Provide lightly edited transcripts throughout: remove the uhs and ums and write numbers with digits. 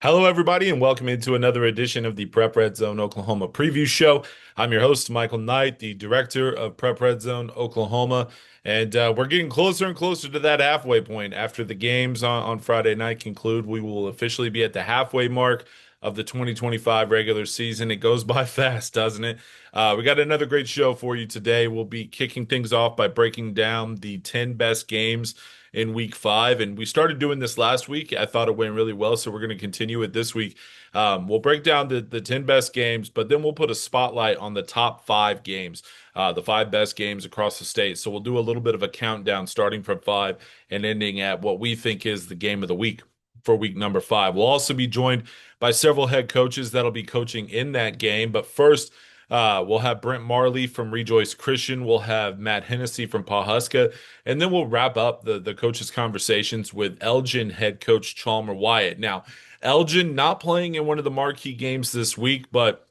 Hello, everybody, and welcome into another edition of the Prep Red Zone Oklahoma Preview Show. I'm your host, Michael Knight, the director of Prep Red Zone Oklahoma, and we're getting closer and closer to that halfway point. After the games on Friday night conclude, we will officially be at the halfway mark of the 2025 regular season. It goes by fast, doesn't it? We got another great show for you today. We'll be kicking things off by breaking down the 10 best games in week 5. And we started doing this last week. I thought it went really well. So we're going to continue it this week. We'll break down the 10 best games, but then we'll put a spotlight on the top 5 games, the 5 best games across the state. So we'll do a little bit of a countdown starting from 5 and ending at what we think is the game of the week for week number 5. We'll also be joined by several head coaches that'll be coaching in that game. But first, we'll have Brent Marley from Rejoice Christian. We'll have Matt Hennesy from Pawhuska. And then we'll wrap up the coaches' conversations with Elgin head coach Chalmer Wyatt. Now, Elgin not playing in one of the marquee games this week, but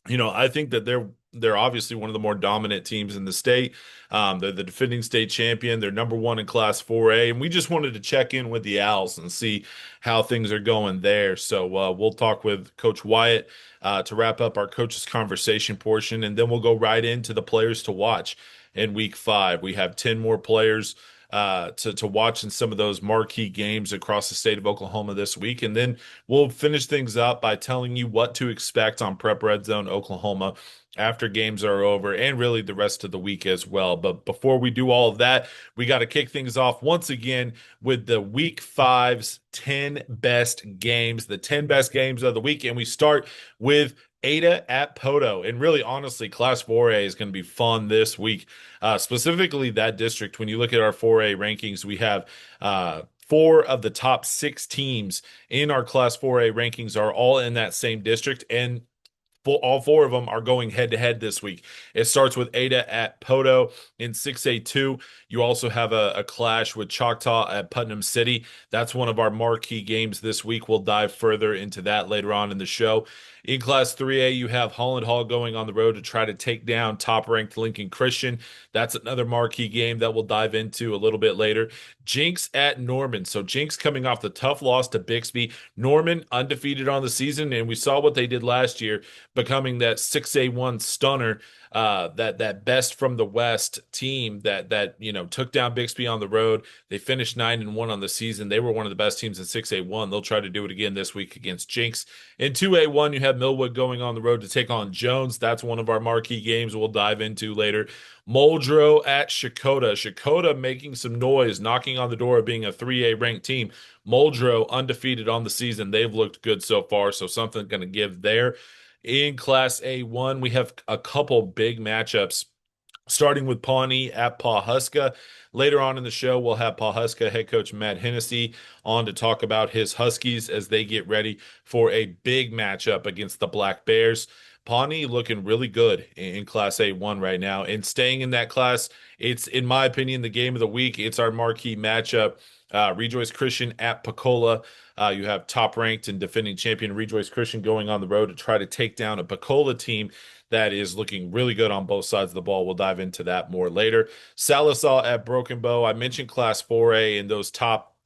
I think that they're obviously one of the more dominant teams in the state. They're the defending state champion. They're number one in Class 4A, and we just wanted to check in with the Owls and see how things are going there. So we'll talk with Coach Wyatt to wrap up our coaches conversation portion, and then we'll go right into the players to watch in Week 5. We have 10 more players to watch in some of those marquee games across the state of Oklahoma this week. And then we'll finish things up by telling you what to expect on Prep Red Zone Oklahoma after games are over and really the rest of the week as well. But before we do all of that, we got to kick things off once again with the week 5's 10 best games, the 10 best games of the week. And we start with Ada at Poto. And really, honestly, Class 4A is going to be fun this week. Specifically, that district. When you look at our 4A rankings, we have 4 of the top 6 teams in our Class 4A rankings are all in that same district. And all 4 of them are going head to head this week. It starts with Ada at Poto in 6A2. You also have a clash with Choctaw at Putnam City. That's one of our marquee games this week. We'll dive further into that later on in the show. In Class 3A, you have Holland Hall going on the road to try to take down top-ranked Lincoln Christian. That's another marquee game that we'll dive into a little bit later. Jinx at Norman. So Jinx coming off the tough loss to Bixby. Norman undefeated on the season, and we saw what they did last year, becoming that 6A1 stunner, that best from the West team that took down Bixby on the road. They finished 9-1 on the season. They were one of the best teams in 6A1. They'll try to do it again this week against Jinx. In 2A1, you have Millwood going on the road to take on Jones. That's one of our marquee games we'll dive into later. Muldrow at Shakota. Shakota making some noise, knocking on the door of being a 3A ranked team. Muldrow undefeated on the season. They've looked good so far, so something going to give there. In Class A1, we have a couple big matchups, starting with Pawnee at Pawhuska. Later on in the show, we'll have Pawhuska head coach Matt Hennesy on to talk about his Huskies as they get ready for a big matchup against the Black Bears. Pawnee looking really good in Class A1 right now. And staying in that class, it's, in my opinion, the game of the week. It's our marquee matchup. Rejoice Christian at Pocola. You have top-ranked and defending champion Rejoice Christian going on the road to try to take down a Pocola team that is looking really good on both sides of the ball. We'll dive into that more later. Sallisaw at Broken Bow. I mentioned Class 4A and those top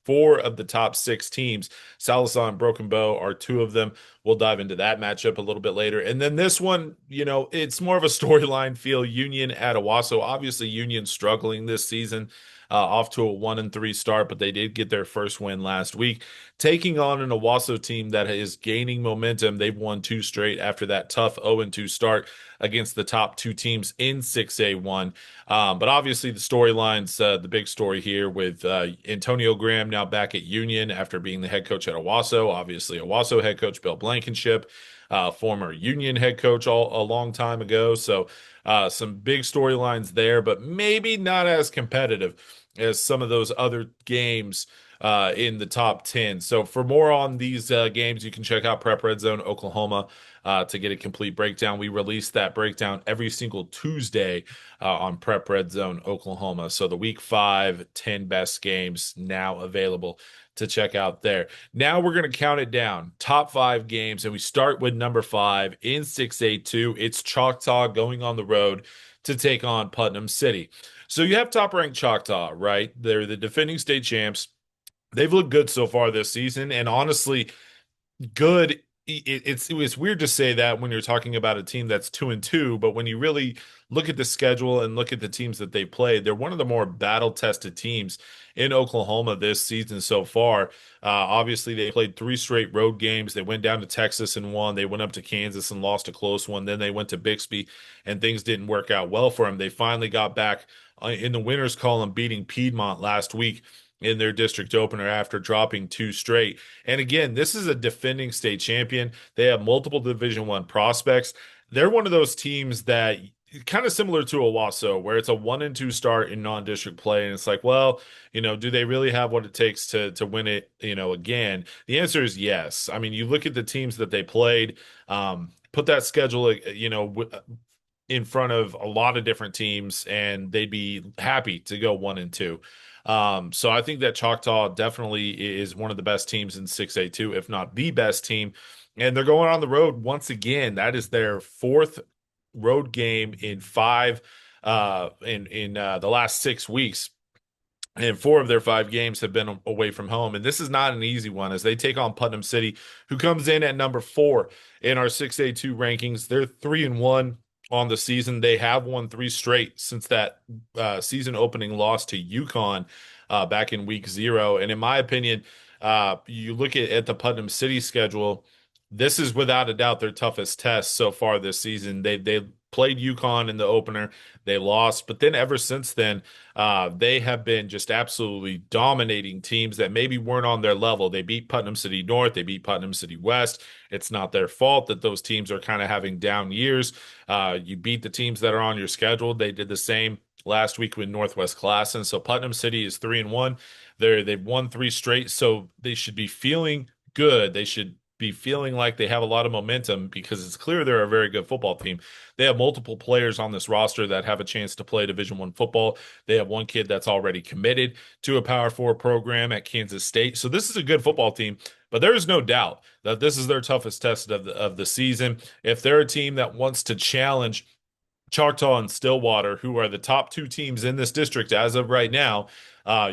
4 of the top 6 teams. Sallisaw and Broken Bow are 2 of them. We'll dive into that matchup a little bit later. And then this one, it's more of a storyline feel. Union at Owasso. Obviously, Union struggling this season. Off to a 1-3 start, but they did get their first win last week, taking on an Owasso team that is gaining momentum. They've won 2 straight after that tough 0-2 start against the top 2 teams in 6A1. But obviously the storylines, the big story here with Antonio Graham now back at Union after being the head coach at Owasso. Obviously Owasso head coach Bill Blankenship, former Union head coach a long time ago. So some big storylines there, but maybe not as competitive as some of those other games in the top 10. So for more on these games, you can check out Prep Red Zone Oklahoma to get a complete breakdown. We release that breakdown every single Tuesday on Prep Red Zone Oklahoma. So the week 5, 10 best games now available to check out there. Now we're going to count it down. Top 5 games, and we start with number 5 in 6A2. It's Choctaw going on the road to take on Putnam City. So you have top-ranked Choctaw, right? They're the defending state champs. they've looked good so far this season, and honestly, good. It's weird to say that when you're talking about a team that's 2-2, but when you really look at the schedule and look at the teams that they played, they're one of the more battle-tested teams in Oklahoma this season so far. Obviously, they played three straight road games. They went down to Texas and won. They went up to Kansas and lost a close one. Then they went to Bixby, and things didn't work out well for them. They finally got back in the winners column, beating Piedmont last week in their district opener after dropping two straight. And again, this is a defending state champion. They have multiple Division One prospects. They're one of those teams that kind of similar to Owasso, where it's a 1-2 start in non-district play, and it's like, well, do they really have what it takes to win it, again? The answer is yes. I mean, you look at the teams that they played, put that schedule, in front of a lot of different teams, and they'd be happy to go 1-2. So I think that Choctaw definitely is one of the best teams in 6A2, if not the best team. And they're going on the road once again. That is their fourth road game in five in the last 6 weeks. And four of their five games have been away from home. And this is not an easy one as they take on Putnam City, who comes in at number 4 in our 6A2 rankings. They're 3-1 on the season. They have won three straight since that season opening loss to UConn back in week 0. And in my opinion, you look at the Putnam City schedule, this is without a doubt their toughest test so far this season. They played UConn in the opener. They lost, but then ever since then, they have been just absolutely dominating teams that maybe weren't on their level. They beat Putnam City North. They beat Putnam City West. It's not their fault that those teams are kind of having down years. You beat the teams that are on your schedule. They did the same last week with Northwest Classen. So Putnam City is 3-1. They've won three straight, so they should be feeling good. They should be feeling like they have a lot of momentum because it's clear they're a very good football team. They have multiple players on this roster that have a chance to play Division One football. They have one kid that's already committed to a Power Four program at Kansas State. So this is a good football team, but there is no doubt that this is their toughest test of the season. If they're a team that wants to challenge Choctaw and Stillwater, who are the top two teams in this district as of right now,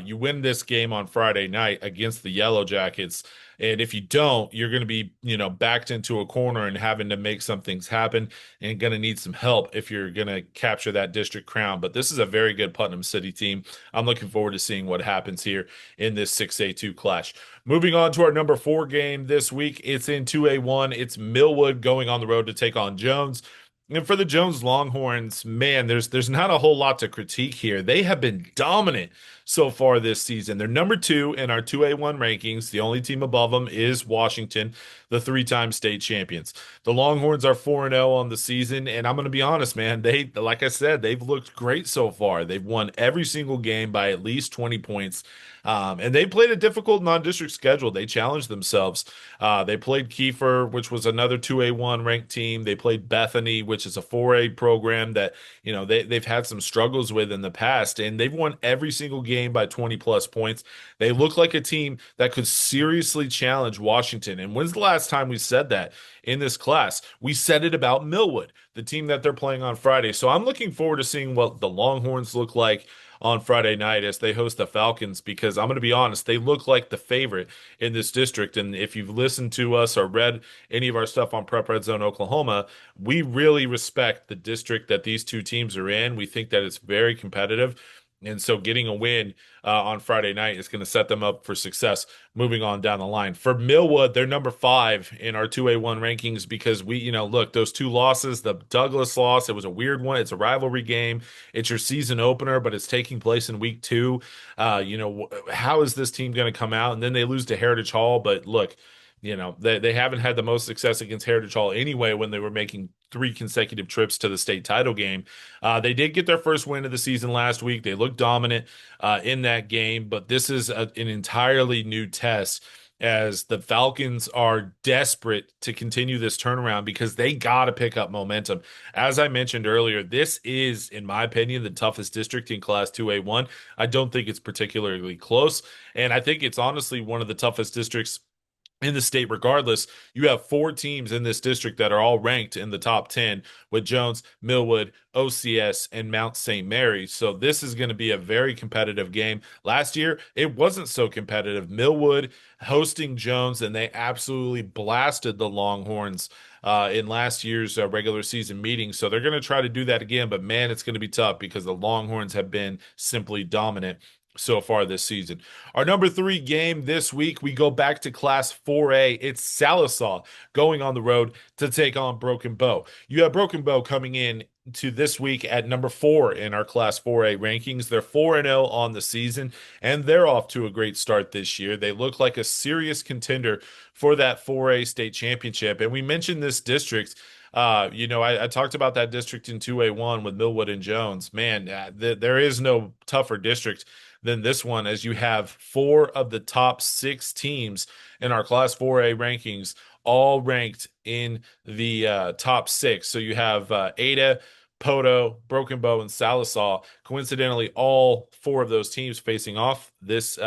you win this game on Friday night against the Yellow Jackets. And if you don't, you're going to be, backed into a corner and having to make some things happen and going to need some help if you're going to capture that district crown. But this is a very good Putnam City team. I'm looking forward to seeing what happens here in this 6A2 clash. Moving on to our number 4 game this week. It's in 2A1. It's Millwood going on the road to take on Jones. And for the Jones Longhorns, man, there's not a whole lot to critique here. They have been dominant so far this season. They're number 2 in our 2A1 rankings. The only team above them is Washington, the 3-time state champions. The Longhorns are 4-0 on the season, and I'm going to be honest, man, like I said, they've looked great so far. They've won every single game by at least 20 points. And they played a difficult non-district schedule. They challenged themselves. They played Kiefer, which was another 2A1 ranked team. They played Bethany, which is a 4A program that, they've had some struggles with in the past, and they've won every single game by 20 plus points. They look like a team that could seriously challenge Washington. And when's the last time we said that in this class? We said it about Millwood, the team that they're playing on Friday. So I'm looking forward to seeing what the Longhorns look like on Friday night as they host the Falcons, because I'm going to be honest, they look like the favorite in this district. And if you've listened to us or read any of our stuff on Prep Red Zone Oklahoma, we really respect the district that these two teams are in. We think that it's very competitive. And so getting a win on Friday night is going to set them up for success moving on down the line. For Millwood, they're number 5 in our 2A1 rankings because look, those two losses, the Douglas loss, it was a weird one. It's a rivalry game. It's your season opener, but it's taking place in week 2. How is this team going to come out? And then they lose to Heritage Hall. But look, they haven't had the most success against Heritage Hall anyway when they were making 3 consecutive trips to the state title game. They did get their first win of the season last week. They looked dominant in that game, but this is an entirely new test as the Falcons are desperate to continue this turnaround because they got to pick up momentum. As I mentioned earlier, this is, in my opinion, the toughest district in Class 2A1. I don't think it's particularly close, and I think it's honestly one of the toughest districts in the state regardless. You have four teams in this district that are all ranked in the top 10 with Jones, Millwood, OCS, and Mount St. Mary's. So this is going to be a very competitive game. Last year, it wasn't so competitive. Millwood hosting Jones, and they absolutely blasted the Longhorns in last year's regular season meeting. So they're going to try to do that again, but man, it's going to be tough because the Longhorns have been simply dominant so far this season. Our number three game this week, we go back to Class 4A. It's Sallisaw going on the road to take on Broken Bow. You have Broken Bow coming in to this week at number four in our Class 4A rankings. They're 4-0 on the season, and they're off to a great start this year. They look like a serious contender for that 4A state championship. And we mentioned this district. I talked about that district in 2A1 with Millwood and Jones. Man, there is no tougher district than this one, as you have four of the top six teams in our Class 4A rankings all ranked in the top six. So you have Ada, Poto, Broken Bow, and Sallisaw. Coincidentally, all four of those teams facing off this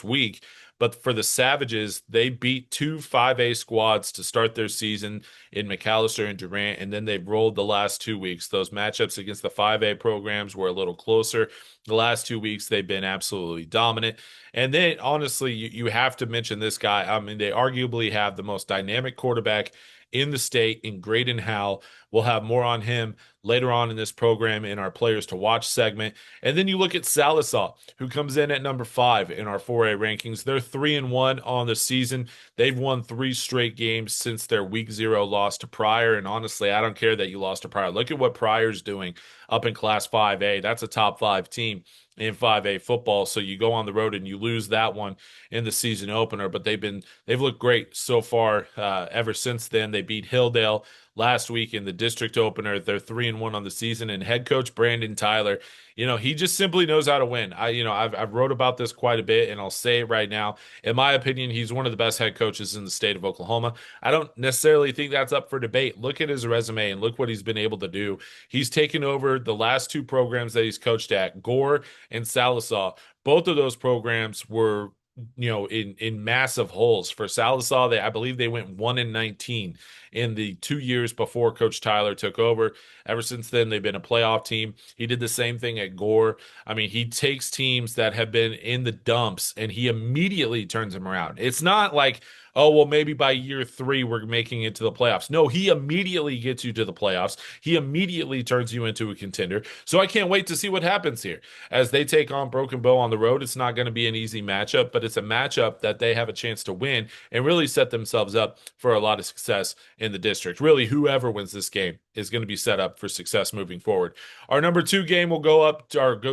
week. But for the Savages, they beat two 5A squads to start their season in McAllister and Durant, and then they've rolled the last 2 weeks. Those matchups against the 5A programs were a little closer. The last 2 weeks, they've been absolutely dominant. And then, honestly, you have to mention this guy. I mean, they arguably have the most dynamic quarterback in the state in Graydon Howell. We'll have more on him later on in this program in our players to watch segment. And then you look at Sallisaw, who comes in at number 5 in our 4A rankings. They're 3-1 on the season. They've won 3 straight games since their week 0 loss to Pryor. And honestly, I don't care that you lost to Pryor. Look at what Pryor's doing up in Class 5A. That's a top 5 team in 5A football. So you go on the road and you lose that one in the season opener, but they've looked great so far ever since then. They beat Hilldale last week in the district opener. They're 3-1 on the season, and head coach Brandon Tyler, he just simply knows how to win. I've wrote about this quite a bit, and I'll say it right now. In my opinion, he's one of the best head coaches in the state of Oklahoma. I don't necessarily think that's up for debate. Look at his resume and look what he's been able to do. He's taken over the last 2 programs that he's coached at, Gore and Sallisaw. Both of those programs were in massive holes. For Sallisaw, I believe they went 1-19 in the 2 years before Coach Tyler took over. Ever since then, they've been a playoff team. He did the same thing at Gore. I mean, he takes teams that have been in the dumps and he immediately turns them around. It's not like, oh, well, maybe by year 3 we're making it to the playoffs. No, he immediately gets you to the playoffs. He immediately turns you into a contender. So I can't wait to see what happens here. As they take on Broken Bow on the road, it's not going to be an easy matchup, but it's a matchup that they have a chance to win and really set themselves up for a lot of success in the district. Really, whoever wins this game is going to be set up for success moving forward. Our number 2 game will go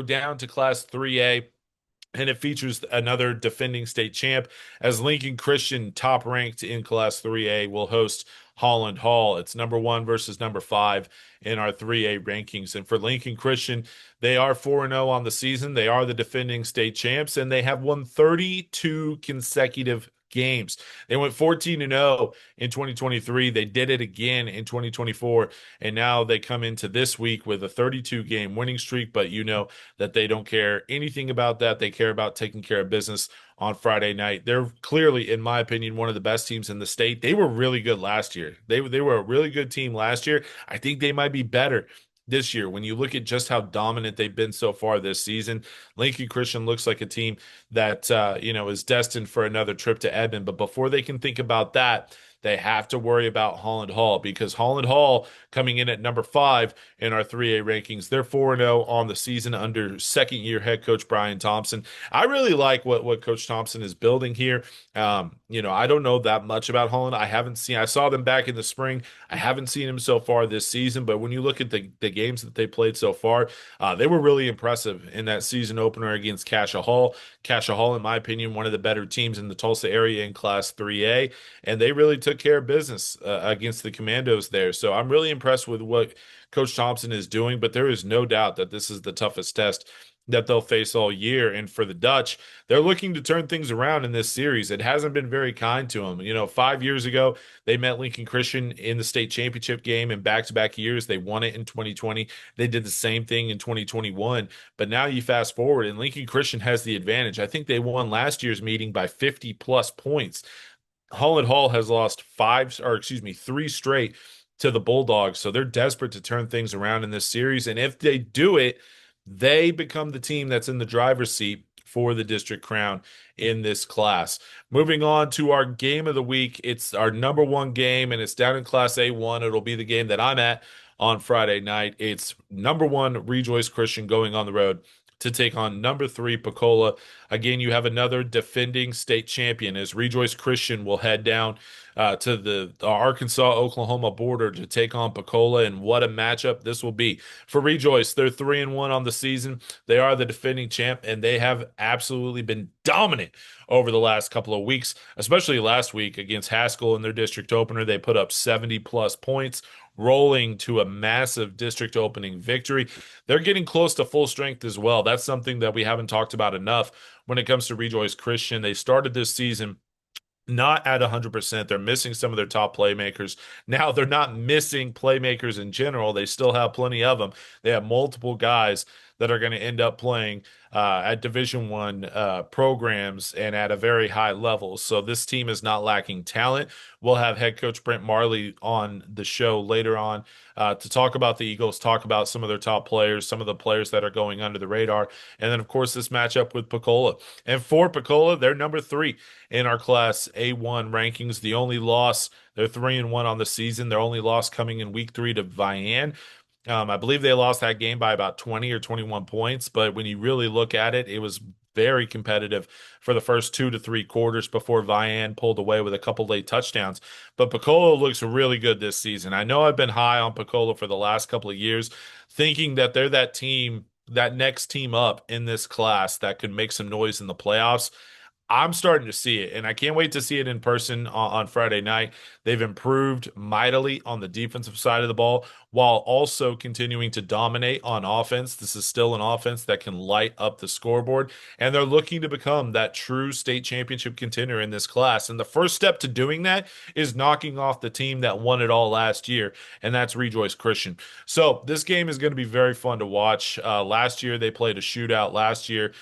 down to Class 3A. And it features another defending state champ, as Lincoln Christian, top ranked in Class 3A, will host Holland Hall. It's number 1 versus number 5 in our 3A rankings. And for Lincoln Christian, they are 4-0 on the season. They are the defending state champs, and they have won 32 consecutive games. They went 14-0 in 2023. They did it again in 2024. And now they come into this week with a 32-game winning streak. But you know that they don't care anything about that. They care about taking care of business on Friday night. They're clearly, in my opinion, one of the best teams in the state. They were really good last year. They were a really good team last year. I think they might be better this year. When you look at just how dominant they've been so far this season, Lincoln Christian looks like a team that is destined for another trip to Edmond. But before they can think about that, they have to worry about Holland Hall, because Holland Hall, coming in at number 5 in our 3A rankings, they're 4-0 on the season under second-year head coach Brian Thompson. I really like what Coach Thompson is building here. I don't know that much about Holland. I saw them back in the spring. I haven't seen them so far this season, but when you look at the games that they played so far, they were really impressive in that season opener against Cassia Hall. Cassia Hall, in my opinion, one of the better teams in the Tulsa area in Class 3A, and they really took care of business against the Commandos there. So I'm really impressed with what Coach Thompson is doing, but there is no doubt that this is the toughest test that they'll face all year. And for the Dutch, they're looking to turn things around in this series. It hasn't been very kind to them. 5 years ago, they met Lincoln Christian in the state championship game in back-to-back years. They won it in 2020. They did the same thing in 2021. But now you fast forward, and Lincoln Christian has the advantage. I think they won last year's meeting by 50-plus points. Holland Hall has lost three straight to the Bulldogs. So they're desperate to turn things around in this series. And if they do it, they become the team that's in the driver's seat for the district crown in this class. Moving on to our game of the week. It's our number one game, and it's down in Class A1. It'll be the game that I'm at on Friday night. It's number one Rejoice Christian going on the road to take on number three Pocola. Again, you have another defending state champion as Rejoice Christian will head down to the Arkansas-Oklahoma border to take on Pocola, and what a matchup this will be for Rejoice. They're 3-1 on the season. They are the defending champ, and they have absolutely been dominant over the last couple of weeks, especially last week against Haskell in their district opener. They put up 70 plus points, rolling to a massive district opening victory. They're getting close to full strength as well. That's something that we haven't talked about enough when it comes to Rejoice Christian. They started this season not at 100%. They're missing some of their top playmakers. Now, they're not missing playmakers in general. They still have plenty of them. They have multiple guys that are going to end up playing at Division One programs and at a very high level. So this team is not lacking talent. We'll have head coach Brent Marley on the show later on to talk about the Eagles, talk about some of their top players, some of the players that are going under the radar, and then of course this matchup with Pocola. And for Pocola, they're number three in our Class A1 rankings. The only loss, they're 3-1 on the season. Their only loss coming in week 3 to Vian. I believe they lost that game by about 20 or 21 points, but when you really look at it, it was very competitive for the first 2 to 3 quarters before Vian pulled away with a couple late touchdowns. But Pocola looks really good this season. I know I've been high on Pocola for the last couple of years, thinking that they're that team, that next team up in this class that could make some noise in the playoffs. I'm starting to see it, and I can't wait to see it in person on Friday night. They've improved mightily on the defensive side of the ball while also continuing to dominate on offense. This is still an offense that can light up the scoreboard, and they're looking to become that true state championship contender in this class. And the first step to doing that is knocking off the team that won it all last year, and that's Rejoice Christian. So this game is going to be very fun to watch. Last year, they played a shootout last year.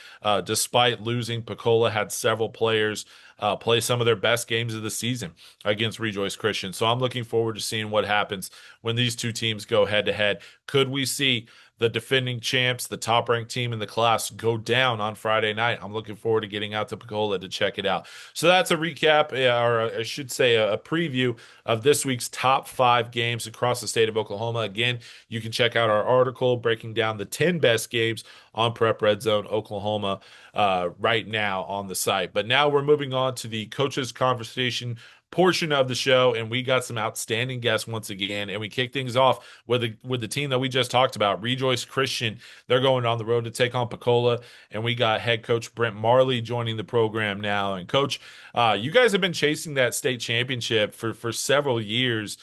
Despite losing, Pocola had several players play some of their best games of the season against Rejoice Christian. So I'm looking forward to seeing what happens when these two teams go head to head. Could we see the defending champs, the top ranked team in the class, go down on Friday night? I'm looking forward to getting out to Pocola to check it out. So that's a recap, or I should say a preview of this week's top 5 games across the state of Oklahoma. Again, you can check out our article breaking down the 10 best games on Prep Red Zone Oklahoma right now on the site. But now we're moving on to the coaches conversation portion of the show, and we got some outstanding guests once again. And we kick things off with the team that we just talked about, Rejoice Christian. They're going on the road to take on Pocola, and we got head coach Brent Marley joining the program now. And coach, you guys have been chasing that state championship for several years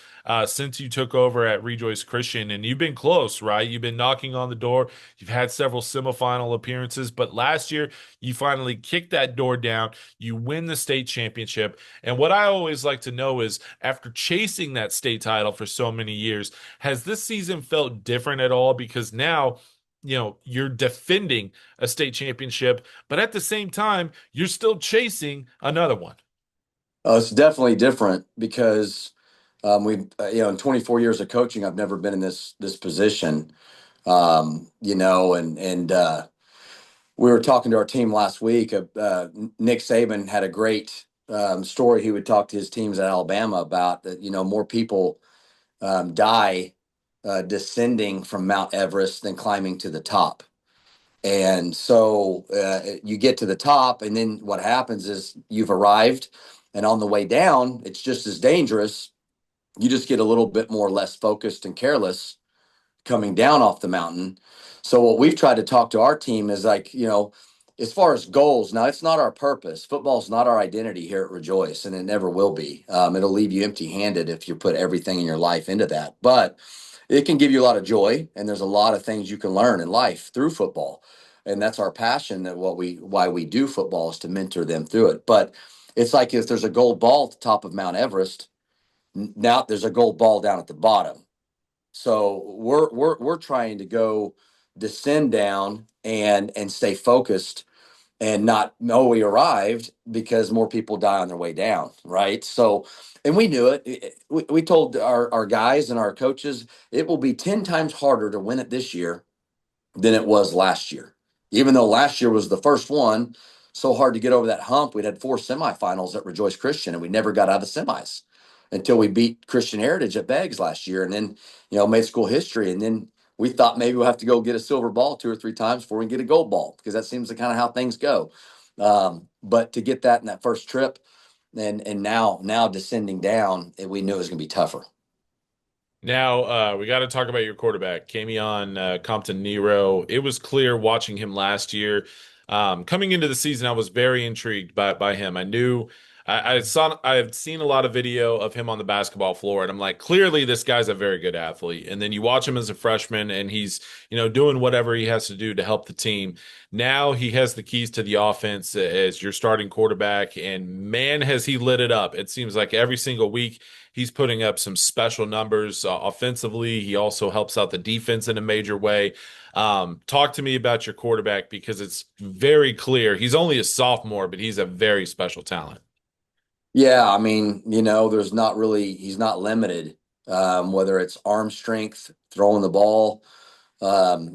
since you took over at Rejoice Christian, and you've been close, right? You've been knocking on the door. You've had several semifinal appearances, but last year you finally kicked that door down. You win the state championship. And what I always like to know is, after chasing that state title for so many years, has this season felt different at all? Because now, you're defending a state championship, but at the same time, you're still chasing another one. It's definitely different because in 24 years of coaching, I've never been in this position. And we were talking to our team last week. Nick Saban had a great story. He would talk to his teams at Alabama about that. More people die descending from Mount Everest than climbing to the top. And so you get to the top, and then what happens is you've arrived, and on the way down, it's just as dangerous. You just get a little bit more less focused and careless coming down off the mountain. So what we've tried to talk to our team is as far as goals, now it's not our purpose. Football's not our identity here at Rejoice, and it never will be. It'll leave you empty-handed if you put everything in your life into that. But it can give you a lot of joy, and there's a lot of things you can learn in life through football. And that's our passion, that why we do football is to mentor them through it. But it's like if there's a gold ball at the top of Mount Everest, now there's a gold ball down at the bottom. So we're trying to go descend down and stay focused and not know we arrived because more people die on their way down, right? So, and we knew it. We told our guys and our coaches it will be 10 times harder to win it this year than it was last year. Even though last year was the first one, so hard to get over that hump. We'd had 4 semifinals at Rejoice Christian, and we never got out of the semis until we beat Christian Heritage at Beggs last year, and then made school history, and then we thought maybe we'll have to go get a silver ball 2 or 3 times before we get a gold ball because that seems to kind of how things go. But to get that in that first trip, and now descending down, we knew it was going to be tougher. Now, we got to talk about your quarterback, Camion Compton Nero. It was clear watching him last year. Coming into the season, I was very intrigued by him. I knew I had seen a lot of video of him on the basketball floor, and I'm like, clearly this guy's a very good athlete. And then you watch him as a freshman, and he's doing whatever he has to do to help the team. Now he has the keys to the offense as your starting quarterback, and man, has he lit it up! It seems like every single week he's putting up some special numbers offensively. He also helps out the defense in a major way. Talk to me about your quarterback because it's very clear he's only a sophomore, but he's a very special talent. Yeah, I mean, there's not really, he's not limited, whether it's arm strength, throwing the ball, of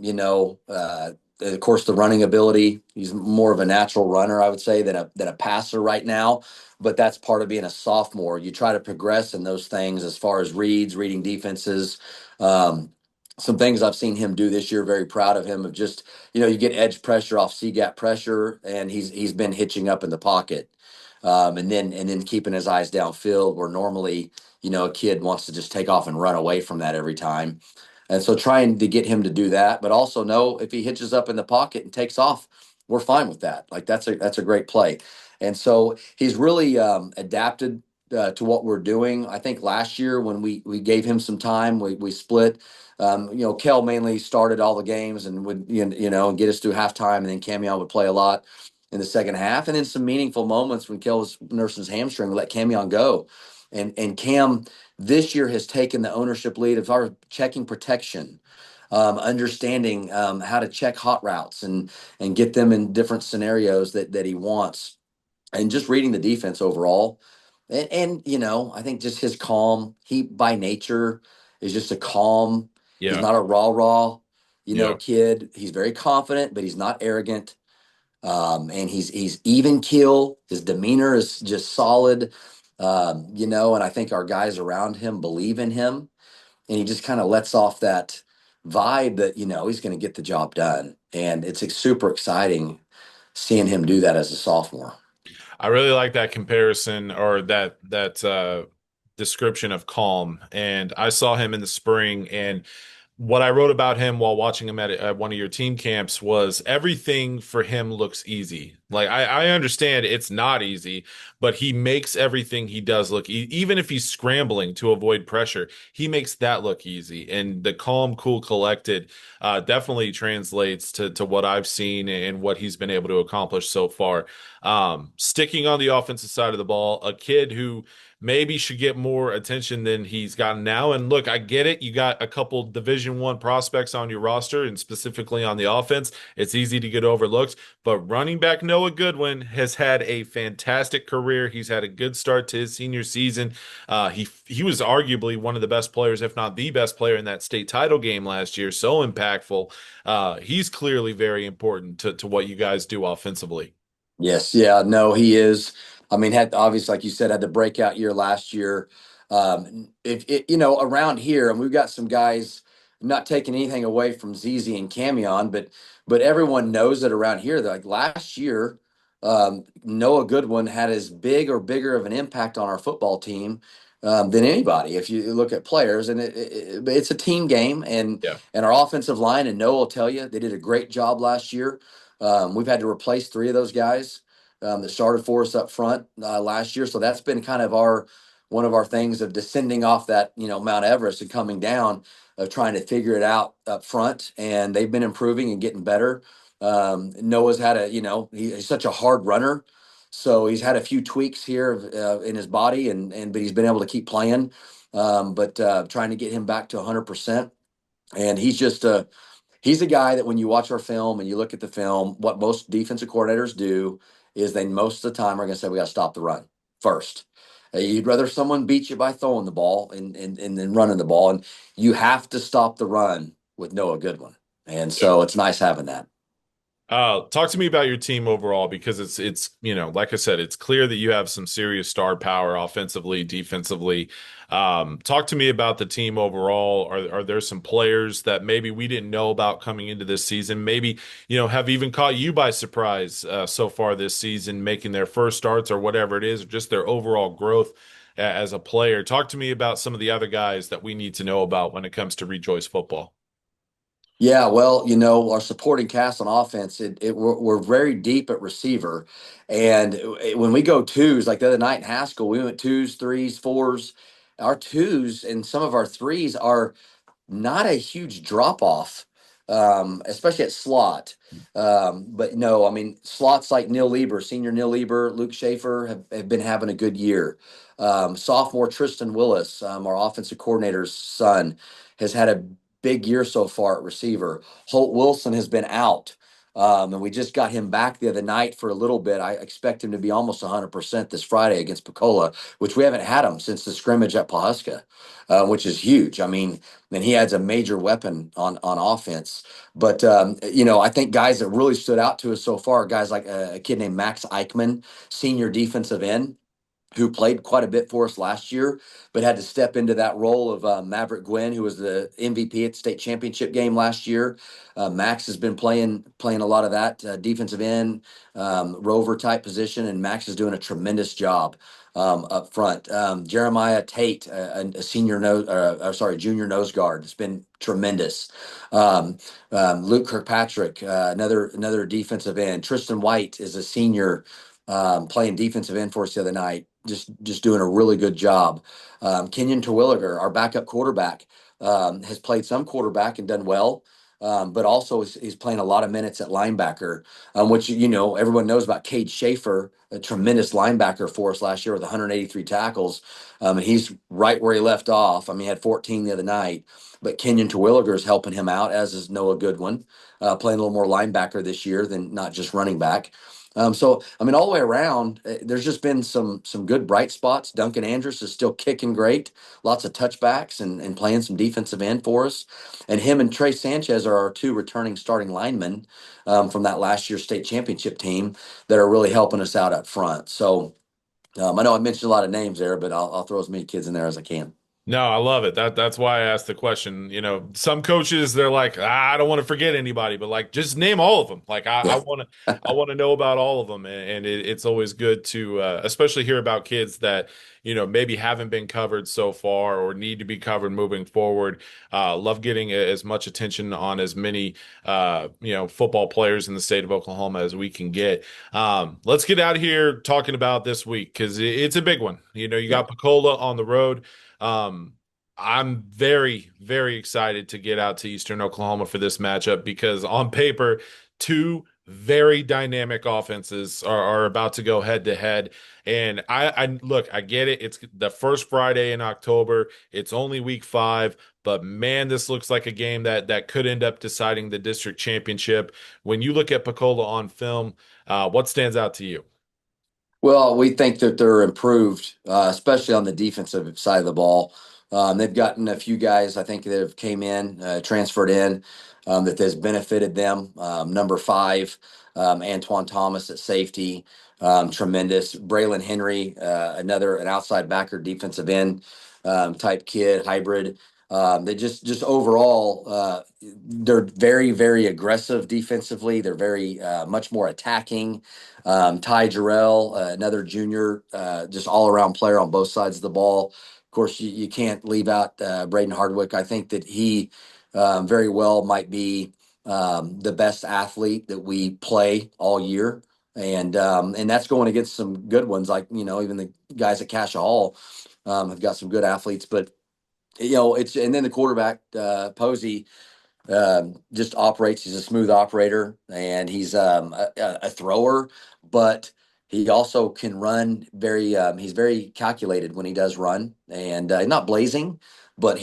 course, the running ability. He's more of a natural runner, I would say, than a passer right now. But that's part of being a sophomore. You try to progress in those things as far as reading defenses. Some things I've seen him do this year, very proud of him, of just, you get edge pressure off C gap pressure, and he's been hitching up in the pocket. And then keeping his eyes downfield where normally, a kid wants to just take off and run away from that every time. And so trying to get him to do that, but also know if he hitches up in the pocket and takes off, we're fine with that. Like that's a great play. And so he's really adapted to what we're doing. I think last year when we gave him some time, we split. Kel mainly started all the games and would and get us through halftime, and then Camion would play a lot in the second half, and then some meaningful moments when Kel was nursing his hamstring, we let Camion go, and Cam this year has taken the ownership lead of our checking protection, understanding how to check hot routes and get them in different scenarios that he wants, and just reading the defense overall. And I think just his calm. He by nature is just a calm. He's Yeah, not a rah, yeah. kid. He's very confident, but he's not arrogant. And he's even keel. His demeanor is just solid. And I think our guys around him believe in him, and he just kind of lets off that vibe that he's going to get the job done, and it's super exciting seeing him do that as a sophomore. I really like that comparison or that description of calm. And I saw him in the spring, and what I wrote about him while watching him at one of your team camps was everything for him looks easy. Like I understand it's not easy, but he makes everything he does look even if he's scrambling to avoid pressure, he makes that look easy. And the calm, cool, collected definitely translates to what I've seen and what he's been able to accomplish so far. Sticking on the offensive side of the ball, a kid who maybe should get more attention than he's gotten now. And look, I get it. You got a couple Division I prospects on your roster, and specifically on the offense. It's easy to get overlooked. But running back Noah Goodwin has had a fantastic career. He's had a good start to his senior season. He was arguably one of the best players, if not the best player in that state title game last year. So impactful. He's clearly very important to what you guys do offensively. Yes, yeah, no, he is. I mean, had obviously, like you said, had the breakout year last year. If it, around here, and we've got some guys, not taking anything away from ZZ and Camion, but everyone knows that around here, that like last year, Noah Goodwin had as big or bigger of an impact on our football team than anybody. If you look at players, and it's a team game, and Yeah. and our offensive line, and Noah will tell you they did a great job last year. We've had to replace 3 of those guys that started for us up front last year. So that's been kind of one of our things of descending off that, Mount Everest and coming down, of trying to figure it out up front. And they've been improving and getting better. Noah's had he's such a hard runner. So he's had a few tweaks here in his body, but he's been able to keep playing. But trying to get him back to 100%. And he's just he's a guy that when you watch our film and you look at the film, what most defensive coordinators do is they most of the time are going to say we got to stop the run first. You'd rather someone beat you by throwing the ball and then running the ball, and you have to stop the run with Noah Goodwin, and so it's nice having that. Talk to me about your team overall because it's like I said, it's clear that you have some serious star power offensively, defensively. Talk to me about the team overall. Are there some players that maybe we didn't know about coming into this season? Maybe, have even caught you by surprise so far this season, making their first starts or whatever it is, or just their overall growth as a player. Talk to me about some of the other guys that we need to know about when it comes to Rejoice football. Yeah, well, our supporting cast on offense, we're very deep at receiver, and when we go twos, like the other night in Haskell, we went twos, threes, fours. Our twos and some of our threes are not a huge drop off, especially at slot. But no, I mean, slots like Neil Lieber, senior Neil Lieber, Luke Schaefer have been having a good year. Sophomore Tristan Willis, our offensive coordinator's son, has had a big year so far at receiver. Holt Wilson has been out. And we just got him back the other night for a little bit. I expect him to be almost 100% this Friday against Pocola, which we haven't had him since the scrimmage at Pawhuska, which is huge. I mean, and he adds a major weapon on offense. But I think guys that really stood out to us so far, guys like a kid named Max Eichmann, senior defensive end, who played quite a bit for us last year, but had to step into that role of Maverick Gwynn, who was the MVP at the state championship game last year. Max has been playing a lot of that defensive end, rover type position, and Max is doing a tremendous job up front. Jeremiah Tate, a senior nose, junior nose guard, has been tremendous. Luke Kirkpatrick, another defensive end. Tristan White is a senior playing defensive end for us the other night, just doing a really good job. Kenyon Terwilliger, our backup quarterback, has played some quarterback and done well, but also he's playing a lot of minutes at linebacker, which everyone knows about. Cade Schaefer, a tremendous linebacker for us last year with 183 tackles, and he's right where he left off. I mean, he had 14 the other night, but Kenyon Terwilliger is helping him out, as is Noah Goodwin, playing a little more linebacker this year than not just running back. So I mean, all the way around, there's just been some good bright spots. Duncan Andrews is still kicking great, lots of touchbacks and playing some defensive end for us. And him and Trey Sanchez are our two returning starting linemen from that last year's state championship team that are really helping us out up front. So I know I mentioned a lot of names there, but I'll throw as many kids in there as I can. No, I love it. That's why I asked the question. Some coaches they're like, I don't want to forget anybody, but like just name all of them. Like I Yeah. want to I want to know about all of them, and it's always good to especially hear about kids that maybe haven't been covered so far or need to be covered moving forward. Love getting as much attention on as many football players in the state of Oklahoma as we can get. Let's get out of here talking about this week because it's a big one. You got Yep. Pocola on the road. Um, I'm very, very excited to get out to Eastern Oklahoma for this matchup because on paper, two very dynamic offenses are about to go head to head. And I look, I get it. It's the first Friday in October. It's only week 5, but man, this looks like a game that could end up deciding the district championship. When you look at Pocola on film, what stands out to you? Well, we think that they're improved, especially on the defensive side of the ball. They've gotten a few guys, I think, that have came in, transferred in, that has benefited them. Number 5, Antoine Thomas at safety, tremendous. Braylon Henry, an outside backer, defensive end type kid, hybrid. They just overall, they're very, very aggressive defensively. They're very much more attacking. Ty Jarrell, another junior, just all around player on both sides of the ball. Of course, you can't leave out Braden Hardwick. I think that he very well might be the best athlete that we play all year. And that's going against some good ones, like even the guys at Cash Hall have got some good athletes. But it's and then the quarterback Posey just operates. He's a smooth operator, and he's a thrower, but he also can run very. He's very calculated when he does run, and not blazing, but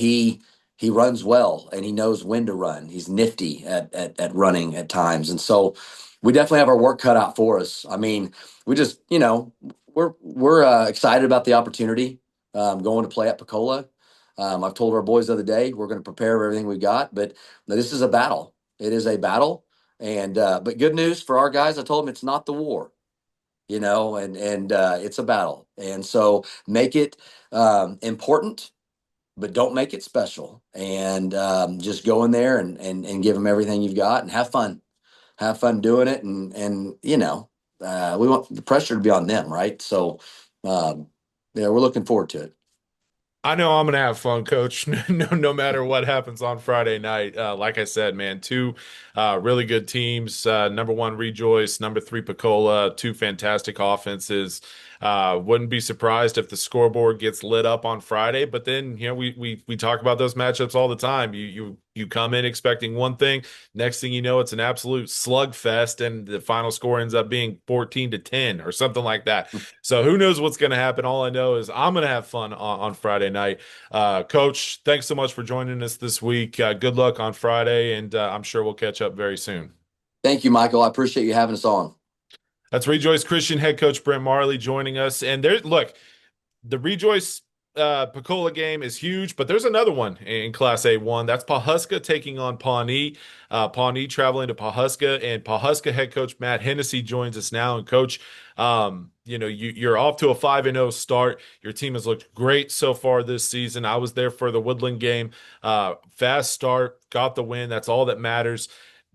he runs well and he knows when to run. He's nifty at running at times. And so we definitely have our work cut out for us. I mean, we just, we're excited about the opportunity going to play at Pocola. I've told our boys the other day, we're going to prepare everything we got, but this is a battle. It is a battle. And, but good news for our guys, I told them it's not the war, and it's a battle. And so make it important, but don't make it special. And just go in there and give them everything you've got and have fun doing it. And we want the pressure to be on them, right? So, yeah, we're looking forward to it. I know I'm gonna have fun, Coach. No matter what happens on Friday night. Like I said, man, two really good teams. Number one, Rejoice. Number three, Pocola. Two fantastic offenses. Wouldn't be surprised if the scoreboard gets lit up on Friday. But then, we talk about those matchups all the time. You come in expecting one thing. Next thing you know, it's an absolute slugfest, and the final score ends up being 14-10 or something like that. So who knows what's going to happen? All I know is I'm going to have fun on Friday night. Coach, thanks so much for joining us this week. Good luck on Friday, and I'm sure we'll catch up very soon. Thank you, Michael. I appreciate you having us on. That's Rejoice Christian head coach Brent Marley joining us. And look, the Rejoice Pocola game is huge, but there's another one in Class A1. That's Pawhuska taking on Pawnee. Pawnee traveling to Pawhuska, and Pawhuska head coach Matt Hennesy joins us now. And coach, you're off to a 5-0 start. Your team has looked great so far this season. I was there for the Woodland game. Fast start, got the win. That's all that matters.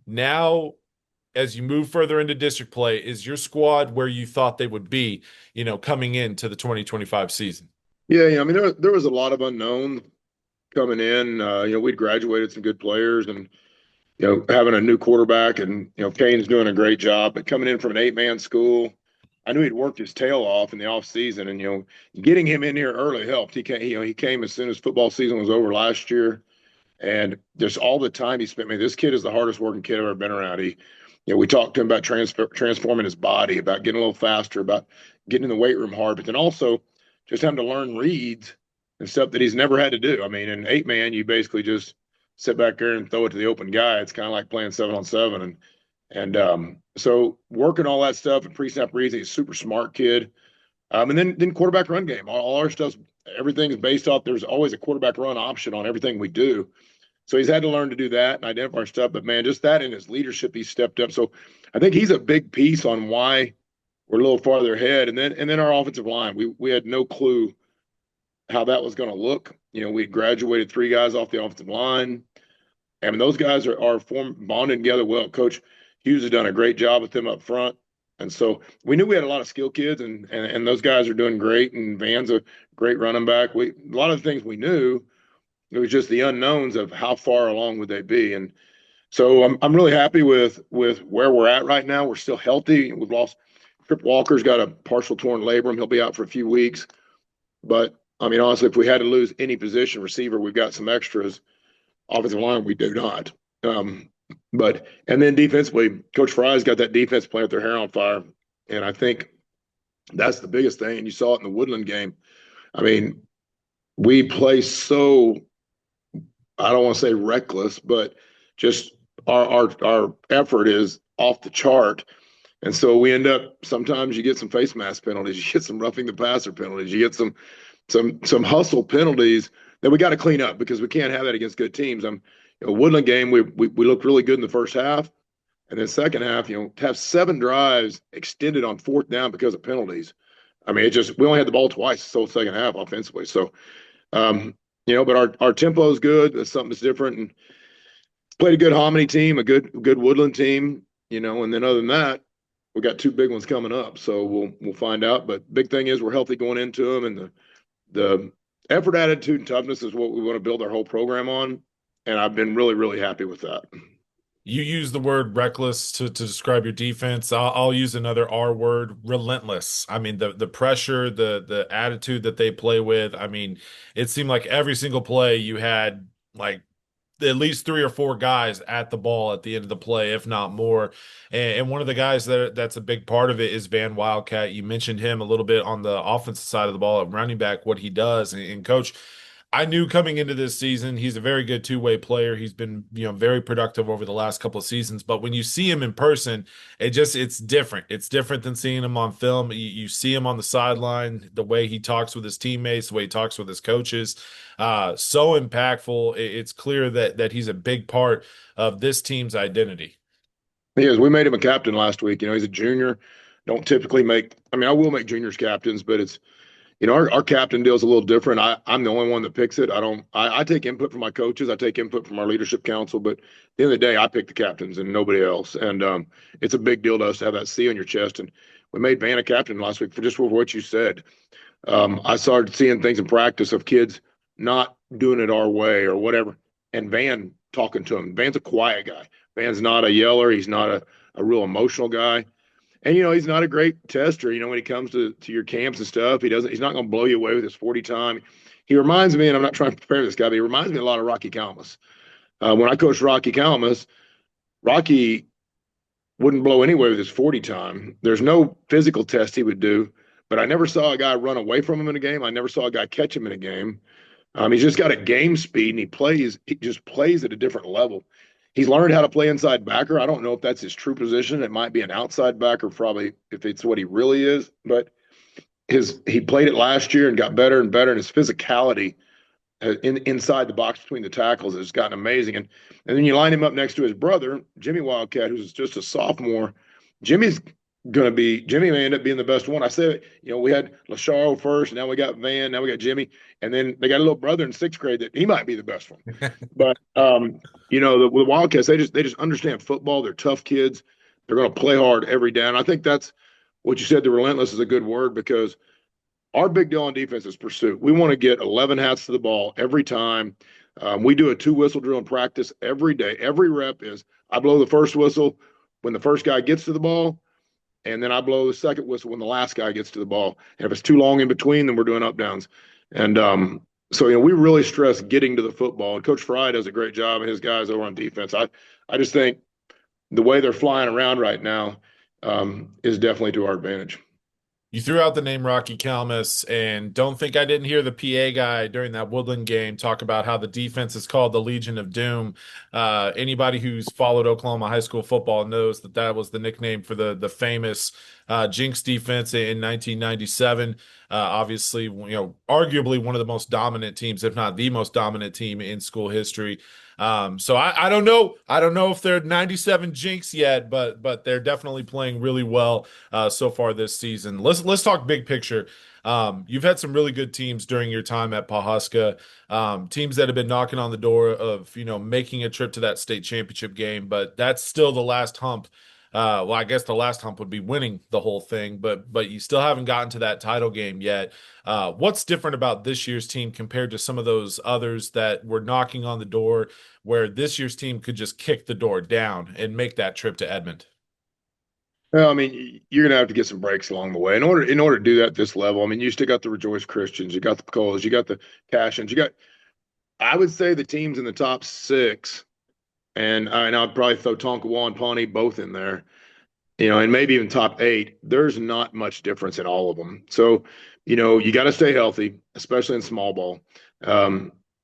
Now, as you move further into district play, is your squad where you thought they would be, coming into the 2025 season? Yeah. I mean, there was a lot of unknown coming in. We'd graduated some good players, and having a new quarterback, and Kane's doing a great job. But coming in from an 8-man school, I knew he'd worked his tail off in the off season, and getting him in here early helped. He came as soon as football season was over last year, and just all the time he spent. Man, this kid is the hardest working kid I've ever been around. We talked to him about transforming his body, about getting a little faster, about getting in the weight room hard, but then also just having to learn reads and stuff that he's never had to do. I mean, in 8-man, you basically just sit back there and throw it to the open guy. It's kind of like playing 7-on-7, so working all that stuff and pre-snap reads. He's a super smart kid. And then quarterback run game. All our stuff, everything's based off. There's always a quarterback run option on everything we do. So he's had to learn to do that and identify our stuff. But man, just that in his leadership, he stepped up. So I think he's a big piece on why we're a little farther ahead. And then our offensive line, we had no clue how that was going to look. We graduated 3 guys off the offensive line. I mean, those guys are bonded together well. Coach Hughes has done a great job with them up front. And so we knew we had a lot of skill kids, and those guys are doing great. And Van's a great running back. A lot of the things we knew. It was just the unknowns of how far along would they be. And so I'm really happy with where we're at right now. We're still healthy. We've lost Trip Walker's got a partial torn labrum. He'll be out for a few weeks. But I mean, honestly, if we had to lose any position, receiver, we've got some extras. Offensive line, we do not. And then defensively, Coach Fry's got that defense playing with their hair on fire. And I think that's the biggest thing. And you saw it in the Woodland game. I mean, we play so, I don't want to say reckless, but just our effort is off the chart. And so we end up, sometimes you get some face mask penalties, you get some roughing the passer penalties, you get some hustle penalties that we got to clean up, because we can't have that against good teams. Woodland game, we looked really good in the first half. And then second half, to have 7 drives extended on 4th down because of penalties. I mean, we only had the ball twice, so second half offensively. So, but our tempo is good. That's something that's different. And played a good Hominy team, a good Woodland team, and then other than that, we got 2 big ones coming up. So we'll find out. But big thing is we're healthy going into them, and the effort, attitude, and toughness is what we want to build our whole program on. And I've been really, really happy with that. You use the word reckless to describe your defense. I'll use another R word, relentless. I mean, the pressure, the attitude that they play with. I mean, it seemed like every single play you had like at least 3 or 4 guys at the ball at the end of the play, if not more. And one of the guys that's a big part of it is Van Wildcat. You mentioned him a little bit on the offensive side of the ball at running back, what he does. And Coach, I knew coming into this season, he's a very good two-way player. He's been, very productive over the last couple of seasons. But when you see him in person, it's different. It's different than seeing him on film. You see him on the sideline, the way he talks with his teammates, the way he talks with his coaches, so impactful. It's clear that he's a big part of this team's identity. He is. We made him a captain last week. He's a junior. Don't typically make. I mean, I will make juniors captains, but it's our captain deal is a little different. I'm the only one that picks it. I take input from my coaches. I take input from our leadership council, but at the end of the day, I pick the captains and nobody else. And it's a big deal to us to have that C on your chest. And we made Van a captain last week for what you said. I started seeing things in practice of kids not doing it our way or whatever, and Van talking to him. Van's a quiet guy. Van's not a yeller. He's not a real emotional guy. And he's not a great tester. When he comes to your camps and stuff, he's not going to blow you away with his 40 time. He reminds me, and I'm not trying to prepare this guy, but he reminds me a lot of Rocky Calmus. When I coached Rocky Calmus, Rocky wouldn't blow anyway with his 40 time. There's no physical test he would do, but I never saw a guy run away from him in a game. I never saw a guy catch him in a game. He's just got a game speed, and he just plays at a different level. He's learned how to play inside backer. I don't know if that's his true position. It might be an outside backer, probably, if it's what he really is. But he played it last year and got better and better, and his physicality inside the box between the tackles has gotten amazing. And then you line him up next to his brother, Jimmy Wildcat, who's just a sophomore. Jimmy may end up being the best one. I said, we had Lasharo first, now we got Van, now we got Jimmy, and then they got a little brother in sixth grade that he might be the best one. But the Wildcats, they just understand football. They're tough kids. They're going to play hard every down. I think that's what you said. The relentless is a good word, because our big deal on defense is pursuit. We want to get 11 hats to the ball every time. We do a 2-whistle drill in practice every day. Every rep is I blow the first whistle when the first guy gets to the ball, and then I blow the second whistle when the last guy gets to the ball. And if it's too long in between, then we're doing up downs. And so we really stress getting to the football. And Coach Fry does a great job, and his guys over on defense. I just think the way they're flying around right now is definitely to our advantage. You threw out the name Rocky Calmus, and don't think I didn't hear the PA guy during that Woodland game talk about how the defense is called the Legion of Doom. Anybody who's followed Oklahoma high school football knows that was the nickname for the famous Jinx defense in 1997. Obviously, arguably one of the most dominant teams, if not the most dominant team in school history. So I don't know. I don't know if they're 97 Jinx yet, but they're definitely playing really well so far this season. Let's talk big picture. You've had some really good teams during your time at Pawhuska, teams that have been knocking on the door of making a trip to that state championship game, but that's still the last hump. Well, I guess the last hump would be winning the whole thing, but you still haven't gotten to that title game yet. What's different about this year's team compared to some of those others that were knocking on the door, where this year's team could just kick the door down and make that trip to Edmond? Well, I mean, you're going to have to get some breaks along the way. In order to do that at this level, I mean, you still got the Rejoice Christians, you got the Pocolas, you got the Cashins, I would say the teams in the top 6, and I'd probably throw Tonkawa and Pawnee both in there, and maybe even top 8. There's not much difference in all of them. So, you got to stay healthy, especially in small ball.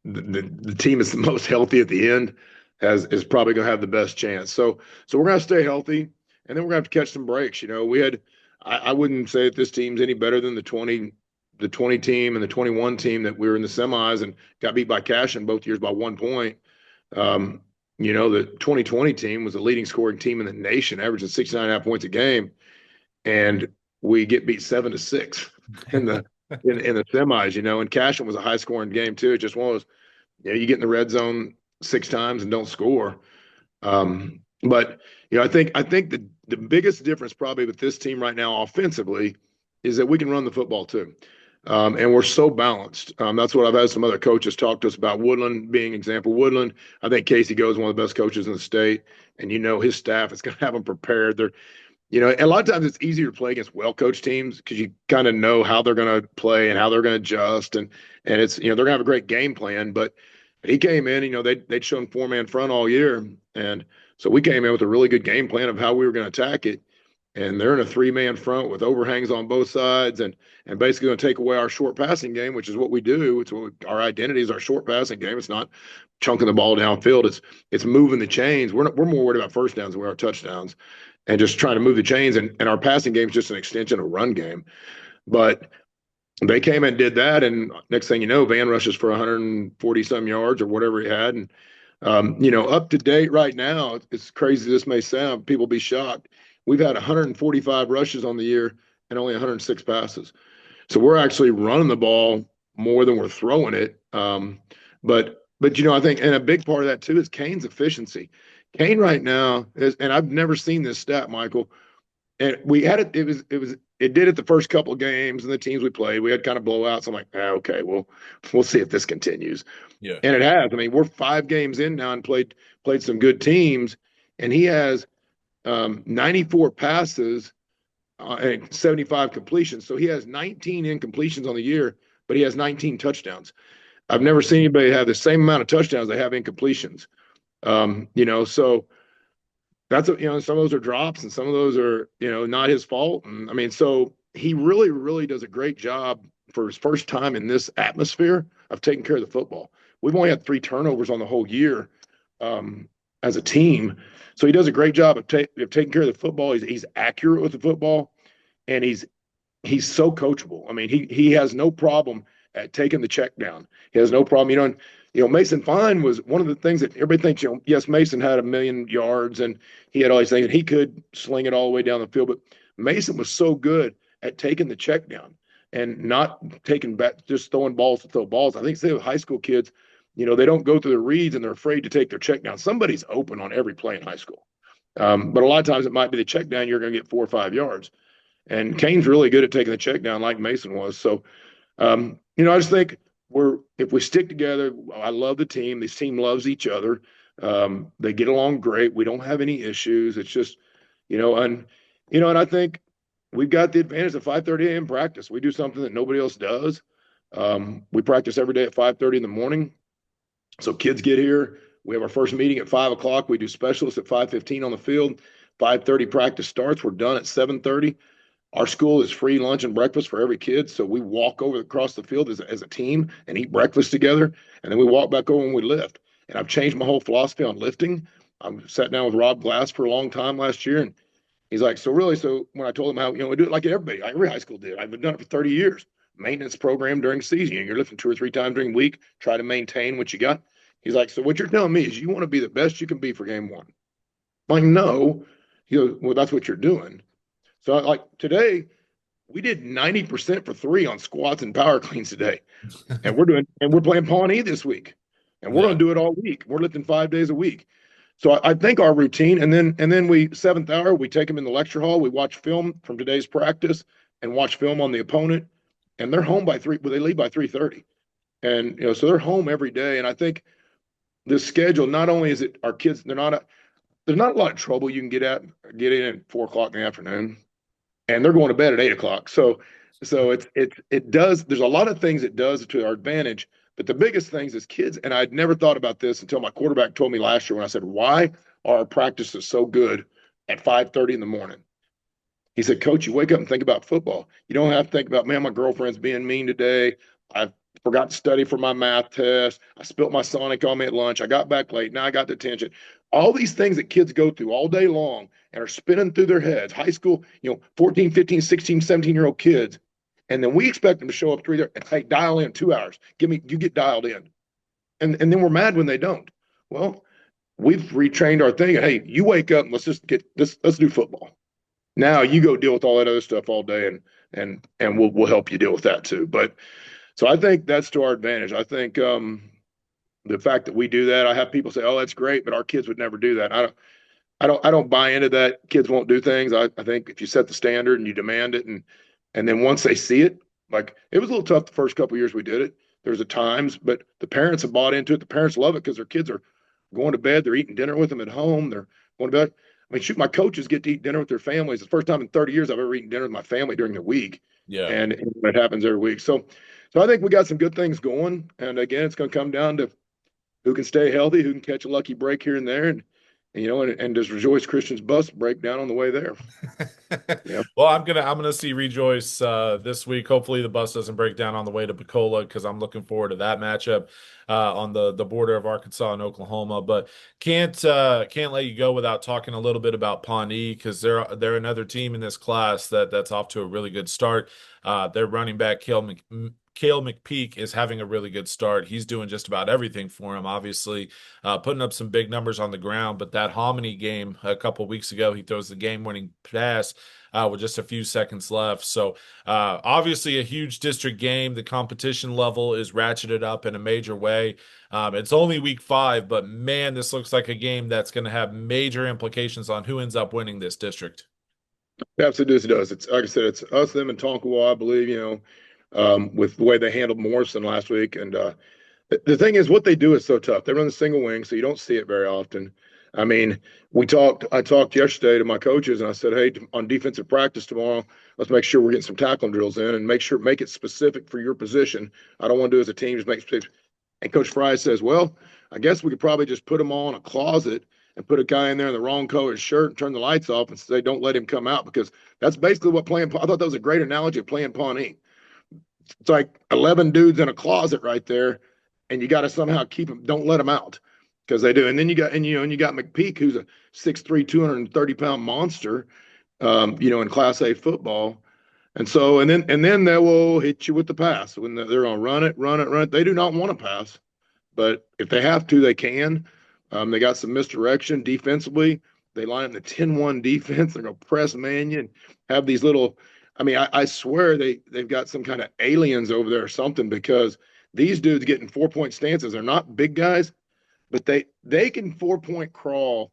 The team is the most healthy at the end is probably going to have the best chance. So we're going to stay healthy, and then we're going to have to catch some breaks. I wouldn't say that this team's any better than the 20 team and the 21 team that we were in the semis and got beat by Cashin both years by 1 point. The 2020 team was the leading scoring team in the nation, averaging 69.5 points a game, and we get beat 7-6 in the semis. And Cashin was a high scoring game too. It just was, you get in the red zone 6 times and don't score. But I think the biggest difference probably with this team right now offensively is that we can run the football too. And we're so balanced. That's what I've had some other coaches talk to us about. Woodland being example. Woodland, I think Casey Goes is one of the best coaches in the state, and his staff is going to have them prepared. They're, a lot of times it's easier to play against well-coached teams because you kind of know how they're going to play and how they're going to adjust, and it's they're going to have a great game plan. But he came in, they'd shown 4-man front all year, and so we came in with a really good game plan of how we were going to attack it. and they're in a three-man front with overhangs on both sides, and basically going to take away our short passing game, which is what we do. It's what our identity is, our short passing game. It's not chunking the ball downfield. It's moving the chains. We're more worried about first downs than we are touchdowns, and just trying to move the chains. And our passing game is just an extension of run game. But they came and did that, and next thing you know, Van rushes for 140 some yards or whatever he had. And up to date right now, it's crazy this may sound, people be shocked. We've had 145 rushes on the year and only 106 passes. So we're actually running the ball more than we're throwing it. But I think, and a big part of that too is Kane's efficiency. Kane right now is, and I've never seen this stat, Michael. And we had it. It did it the first couple of games and the teams we played. We had kind of blowouts. I'm like, okay, well, we'll see if this continues. Yeah. And it has. I mean, we're 5 games in now and played some good teams, and he has 94 passes and 75 completions. So he has 19 incompletions on the year, but he has 19 touchdowns. I've never seen anybody have the same amount of touchdowns they have incompletions. So that's some of those are drops and some of those are not his fault. And I mean, so he really, really does a great job for his first time in this atmosphere of taking care of the football. We've only had 3 turnovers on the whole year as a team, so he does a great job of taking care of the football. He's accurate with the football, and he's so coachable. I mean, he has no problem at taking the check down. He has no problem. Mason Fine was one of the things that everybody thinks, yes, Mason had 1 million yards and he had all these things and he could sling it all the way down the field. But Mason was so good at taking the check down and not taking back, just throwing balls to throw balls. I think, say, with high school kids, they don't go through the reads and they're afraid to take their check down. Somebody's open on every play in high school. But a lot of times it might be the check down, you're going to get 4 or 5 yards. And Kane's really good at taking the check down like Mason was. So, I just think if we stick together, I love the team. This team loves each other. They get along great. We don't have any issues. It's just, and I think we've got the advantage of 5:30 a.m. practice. We do something that nobody else does. We practice every day at 5:30 in the morning. So kids get here. We have our first meeting at 5 o'clock. We do specialists at 5:15 on the field. 5:30 practice starts. We're done at 7:30. Our school is free lunch and breakfast for every kid. So we walk over across the field as a team and eat breakfast together. And then we walk back over and we lift. And I've changed my whole philosophy on lifting. I sat down with Rob Glass for a long time last year. And he's like, so when I told him how, we do it like everybody, like every high school did. I've done it for 30 years. Maintenance program during season. You're lifting 2 or 3 times during the week, try to maintain what you got. He's like, so what you're telling me is you want to be the best you can be for game 1. I'm like, no. He goes, well, that's what you're doing. So like today, we did 90% for 3 on squats and power cleans today. And we're playing Pawnee this week. And we're going to do it all week. We're lifting 5 days a week. So I think our routine, and then we 7th hour, we take them in the lecture hall, we watch film from today's practice and watch film on the opponent. And they're home by 3, they leave by 3:30. And so they're home every day. And I think this schedule, not only is it our kids, there's not a lot of trouble you can get in at 4 o'clock in the afternoon. And they're going to bed at 8 o'clock. So it does. There's a lot of things it does to our advantage. But the biggest things is kids. And I'd never thought about this until my quarterback told me last year when I said, "Why are our practices so good at 5:30 in the morning?" He said, "Coach, you wake up and think about football. You don't have to think about, man, my girlfriend's being mean today. I forgot to study for my math test. I spilt my Sonic on me at lunch. I got back late. Now I got detention." All these things that kids go through all day long and are spinning through their heads, high school, 14, 15, 16, 17-year-old kids. And then we expect them to show up 3 there and, hey, dial in 2 hours. You get dialed in. And then we're mad when they don't. Well, we've retrained our thing. Hey, you wake up and let's do football. Now you go deal with all that other stuff all day and we'll help you deal with that too. But so I think that's to our advantage. I think the fact that we do that, I have people say, "Oh, that's great," but our kids would never do that. I don't buy into that. Kids won't do things. I think if you set the standard and you demand it, and then once they see it, like it was a little tough the first couple of years we did it. There's a times, but the parents have bought into it. The parents love it because their kids are going to bed. They're eating dinner with them at home. They're going to bed. I mean, shoot, my coaches get to eat dinner with their families. It's the first time in 30 years I've ever eaten dinner with my family during the week. Yeah. And it happens every week. So I think we got some good things going. And again, it's going to come down to who can stay healthy, who can catch a lucky break here and there. and does Rejoice Christian's bus break down on the way there? Yeah. Well, I'm gonna see Rejoice this week. Hopefully, the bus doesn't break down on the way to Pocola because I'm looking forward to that matchup on the border of Arkansas and Oklahoma. But can't let you go without talking a little bit about Pawnee because they're another team in this class that's off to a really good start. Their running back Cale McPeak is having a really good start. He's doing just about everything for him, obviously, putting up some big numbers on the ground. But that Hominy game a couple weeks ago, he throws the game-winning pass with just a few seconds left. So obviously a huge district game. The competition level is ratcheted up in a major way. It's only week 5, but man, this looks like a game that's going to have major implications on who ends up winning this district. Absolutely does. It's like I said, it's us, them, and Tonkawa, I believe, with the way they handled Morrison last week. And the thing is, what they do is so tough. They run the single wing, so you don't see it very often. I mean, I talked yesterday to my coaches, and I said, hey, on defensive practice tomorrow, let's make sure we're getting some tackling drills in and make it specific for your position. I don't want to do as a team, just make specific. And Coach Fry says, well, I guess we could probably just put them all in a closet and put a guy in there in the wrong colored shirt and turn the lights off and say, don't let him come out, because that's basically what playing. I thought that was a great analogy of playing Pawnee. It's like 11 dudes in a closet right there, and you got to somehow keep them. Don't let them out, because they do. And then you got McPeak, who's a 6'3", 230-pound monster, in Class A football. And then they will hit you with the pass when they're going to run it. They do not want to pass, but if they have to, they can. They got some misdirection defensively. They line up the 10-1 defense. They're going to press man you and have these little. I mean, I swear they've got some kind of aliens over there or something, because these dudes getting 4-point stances. They're not big guys, but they can 4-point crawl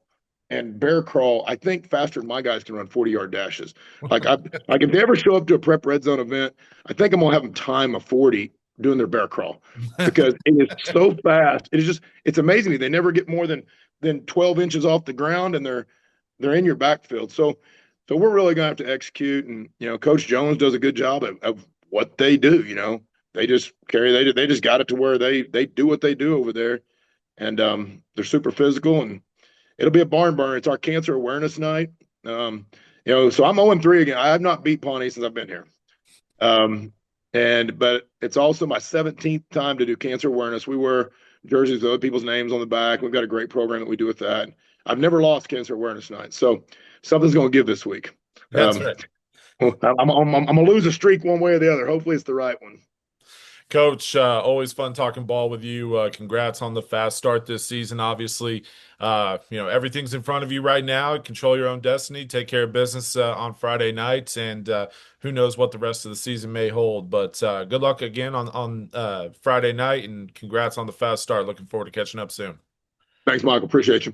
and bear crawl, I think, faster than my guys can run 40-yard dashes. Like if they ever show up to a prep red zone event, I think I'm gonna have them time a 40 doing their bear crawl, because it is so fast. It's amazing to me. They never get more than 12 inches off the ground, and they're in your backfield. So we're really gonna have to execute, and Coach Jones does a good job of what they do. They just they just got it to where they do what they do over there, and they're super physical, and it'll be a barn burner. It's our cancer awareness night. So I'm 0-3 again. I have not beat Pawnee since I've been here. But it's also my 17th time to do cancer awareness. We wear jerseys with other people's names on the back. We've got a great program that we do with that. I've never lost cancer awareness night, so something's going to give this week. That's right. I'm gonna lose a streak one way or the other. Hopefully, it's the right one. Coach, always fun talking ball with you. Congrats on the fast start this season. Obviously, everything's in front of you right now. Control your own destiny. Take care of business on Friday night, and who knows what the rest of the season may hold. But good luck again on Friday night, and congrats on the fast start. Looking forward to catching up soon. Thanks, Michael. Appreciate you.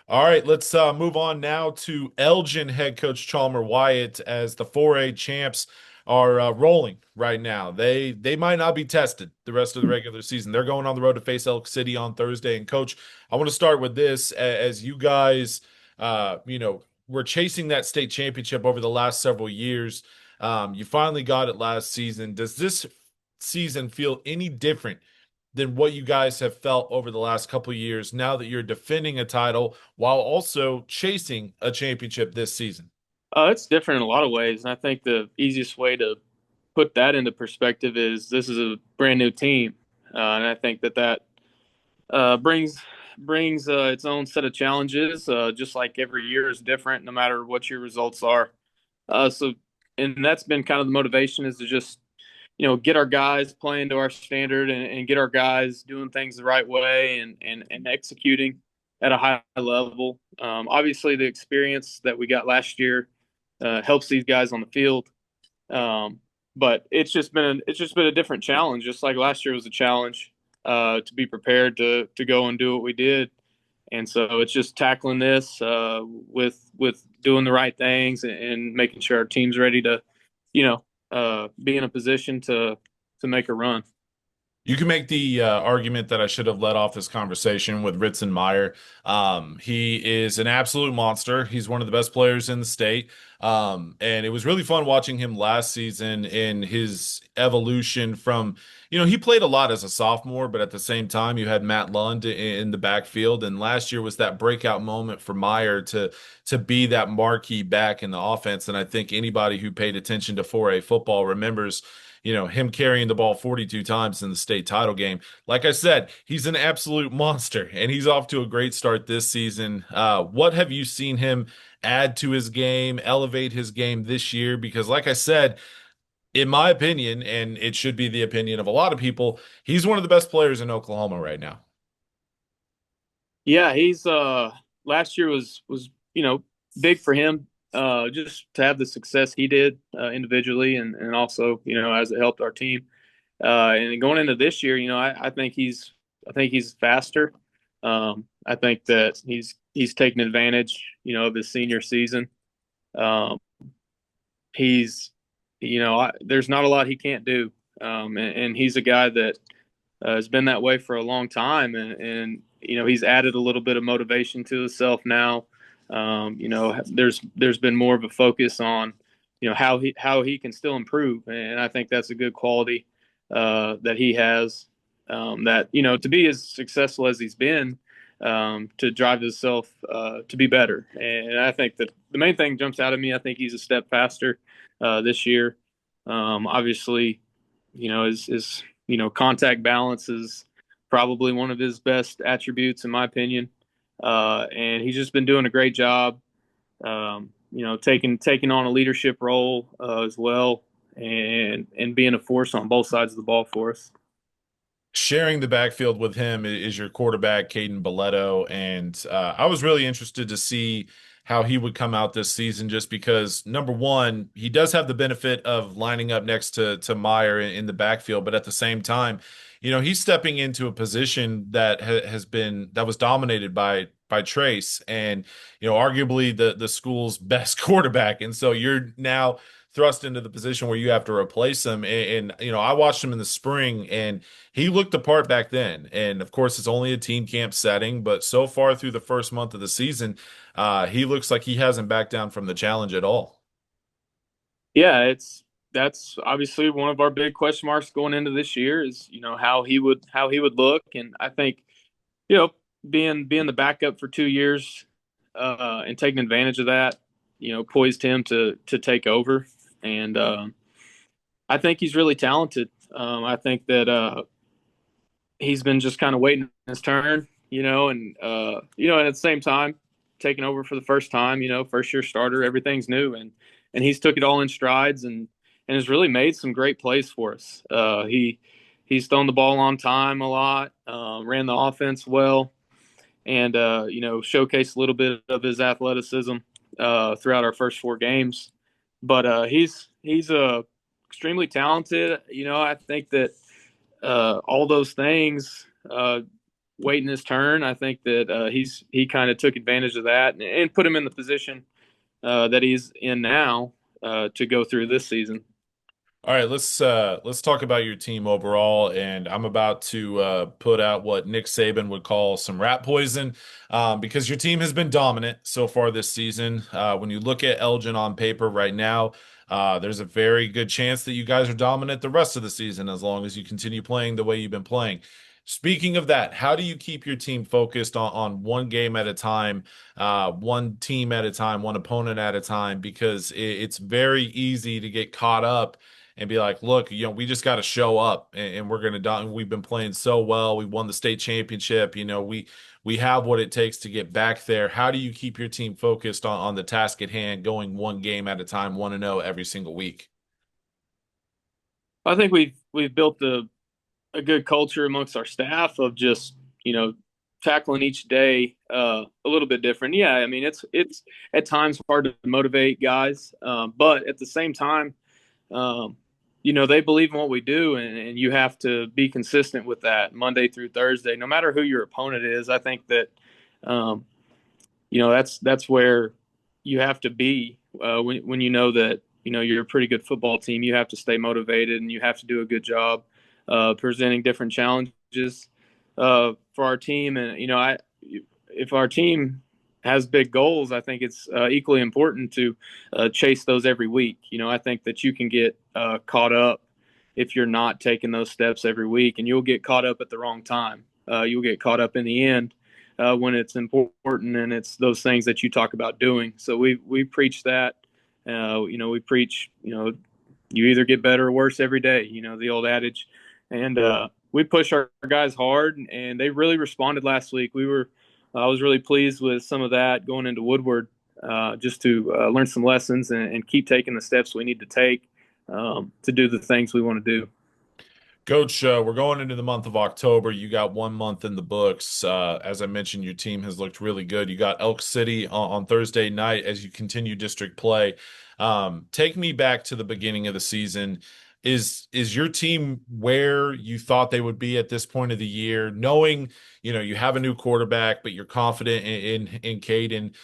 All right, let's move on now to Elgin head coach Chalmer Wyatt, as the 4A champs are rolling right now. They might not be tested the rest of the regular season. They're going on the road to face Elk City on Thursday. And coach, I want to start with this, as you guys, were chasing that state championship over the last several years. You finally got it last season. Does this season feel any different than what you guys have felt over the last couple of years, now that you're defending a title while also chasing a championship this season? It's different in a lot of ways, and I think the easiest way to put that into perspective is this is a brand new team, and I think that brings its own set of challenges. Just like every year is different, no matter what your results are. And that's been kind of the motivation, is to just get our guys playing to our standard, and get our guys doing things the right way, and executing at a high level. Obviously, the experience that we got last year helps these guys on the field. But it's just been a different challenge. Just like last year was a challenge to be prepared to go and do what we did. And so it's just tackling this with doing the right things, and making sure our team's ready to, be in a position to make a run. You can make the argument that I should have led off this conversation with Ritson Meyer. He is an absolute monster. He's one of the best players in the state. And it was really fun watching him last season in his evolution from, he played a lot as a sophomore, but at the same time, you had Matt Lund in the backfield. And last year was that breakout moment for Meyer to be that marquee back in the offense. And I think anybody who paid attention to 4A football remembers him carrying the ball 42 times in the state title game. Like I said, he's an absolute monster, and he's off to a great start this season. What have you seen him add to his game, elevate his game this year? Because, like I said, in my opinion, and it should be the opinion of a lot of people, he's one of the best players in Oklahoma right now. Yeah, he's last year was big for him, just to have the success he did individually, and also as it helped our team. And going into this year, I think he's faster. I think that he's taken advantage of his senior season. Um, he's there's not a lot he can't do, and he's a guy that has been that way for a long time, and he's added a little bit of motivation to himself now. There's been more of a focus on how he can still improve, and I think that's a good quality that he has. That to be as successful as he's been, to drive himself to be better, and I think that the main thing jumps out at me. I think he's a step faster this year. Obviously, his contact balance is probably one of his best attributes, in my opinion. And he's just been doing a great job, taking on a leadership role as well, and being a force on both sides of the ball for us. Sharing the backfield with him is your quarterback, Caden Boletto. And I was really interested to see how he would come out this season, just because, number one, he does have the benefit of lining up next to Meyer in the backfield, but at the same time, he's stepping into a position that that was dominated by Trace, and arguably the school's best quarterback. And so you're now thrust into the position where you have to replace him. And I watched him in the spring, and he looked the part back then. And of course, it's only a team camp setting, but so far through the first month of the season, he looks like he hasn't backed down from the challenge at all. Yeah, that's obviously one of our big question marks going into this year is how he would look, and I think you know being the backup for 2 years and taking advantage of that, poised him to take over, and I think he's really talented. I think that he's been just kind of waiting his turn, and at the same time taking over for the first time, first year starter, everything's new, and he's took it all in strides and has really made some great plays for us. He's thrown the ball on time a lot, ran the offense well, and showcased a little bit of his athleticism throughout our first 4 games. But he's extremely talented. I think that all those things, waiting his turn. I think that he kind of took advantage of that and put him in the position that he's in now to go through this season. All right, let's talk about your team overall, and I'm about to put out what Nick Saban would call some rat poison, because your team has been dominant so far this season. When you look at Elgin on paper right now, there's a very good chance that you guys are dominant the rest of the season as long as you continue playing the way you've been playing. Speaking of that, how do you keep your team focused on one game at a time, one team at a time, one opponent at a time? Because it's very easy to get caught up and be like, look, we just got to show up, and we're going to, we've been playing so well. We won the state championship. We have what it takes to get back there. How do you keep your team focused on the task at hand, going one game at a time, 1-0 every single week? I think we've built a good culture amongst our staff of just tackling each day a little bit different. Yeah, I mean it's at times hard to motivate guys, but at the same time, they believe in what we do, and you have to be consistent with that Monday through Thursday, no matter who your opponent is. I think that that's where you have to be when you know that you're a pretty good football team. You have to stay motivated, and you have to do a good job presenting different challenges for our team. And if our team has big goals, I think it's equally important to chase those every week. I think that you can get caught up if you're not taking those steps every week, and you'll get caught up at the wrong time. You'll get caught up in the end when it's important, and it's those things that you talk about doing. So we preach that. We preach. You either get better or worse every day. The old adage, and we push our guys hard, and they really responded last week. I was really pleased with some of that going into Woodward, just to learn some lessons and keep taking the steps we need to take to do the things we want to do. Coach, we're going into the month of October. You got 1 month in the books. As I mentioned, your team has looked really good. You got Elk City on Thursday night as you continue district play. Take me back to the beginning of the season. Is your team where you thought they would be at this point of the year, knowing you have a new quarterback, but you're confident in Caden?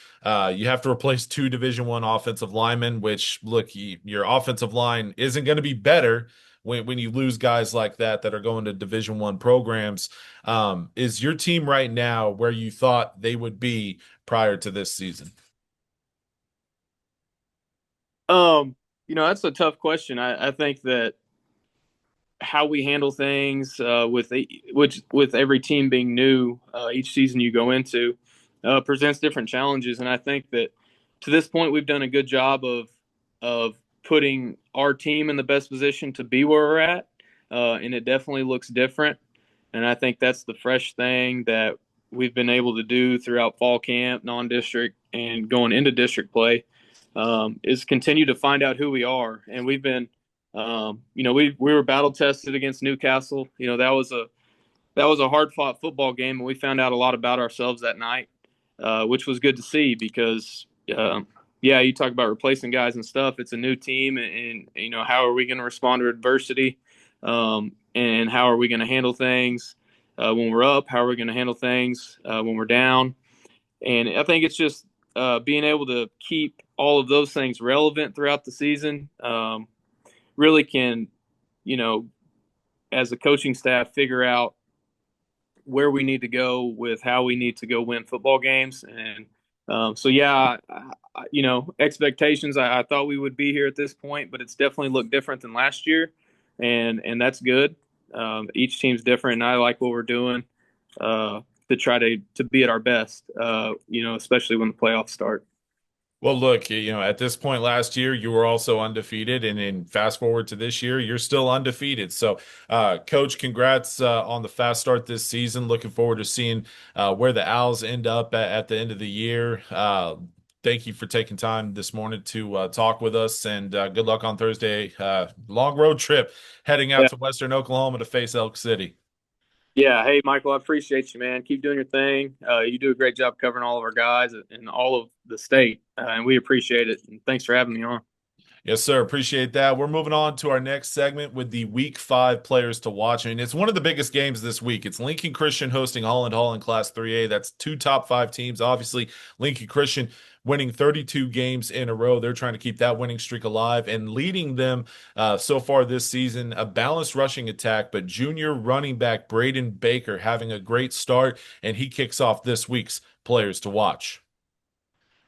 You have to replace two Division I offensive linemen, which look, your offensive line isn't going to be better when you lose guys like that are going to Division I programs. Is your team right now where you thought they would be prior to this season? That's a tough question. I think that how we handle things with every team being new each season you go into presents different challenges, and I think that to this point we've done a good job of putting our team in the best position to be where we're at, and it definitely looks different. And I think that's the fresh thing that we've been able to do throughout fall camp, non-district, and going into district play, is continue to find out who we are. And we've been, we were battle tested against Newcastle. That was a hard fought football game, and we found out a lot about ourselves that night, which was good to see because, you talk about replacing guys and stuff. It's a new team, and how are we going to respond to adversity, and how are we going to handle things when we're up? How are we going to handle things when we're down? And I think it's just being able to keep all of those things relevant throughout the season really can, as a coaching staff, figure out where we need to go with how we need to go win football games. And expectations, I thought we would be here at this point, but it's definitely looked different than last year. And that's good. Each team's different, and I like what we're doing to try to be at our best, especially when the playoffs start. Well, look, at this point last year, you were also undefeated, and in fast forward to this year, you're still undefeated. So, Coach, congrats on the fast start this season. Looking forward to seeing where the Owls end up at the end of the year. Thank you for taking time this morning to talk with us, and good luck on Thursday. Long road trip heading out to Western Oklahoma to face Elk City. Yeah. Hey, Michael, I appreciate you, man. Keep doing your thing. You do a great job covering all of our guys and all of the state, and we appreciate it. And thanks for having me on. Yes, sir. Appreciate that. We're moving on to our next segment with the Week 5 players to watch. And it's one of the biggest games this week. It's Lincoln Christian hosting Holland in Class 3A. That's two top 5 teams. Obviously, Lincoln Christian winning 32 games in a row. They're trying to keep that winning streak alive and leading them so far this season. A balanced rushing attack, but junior running back Braden Baker having a great start, and he kicks off this week's players to watch.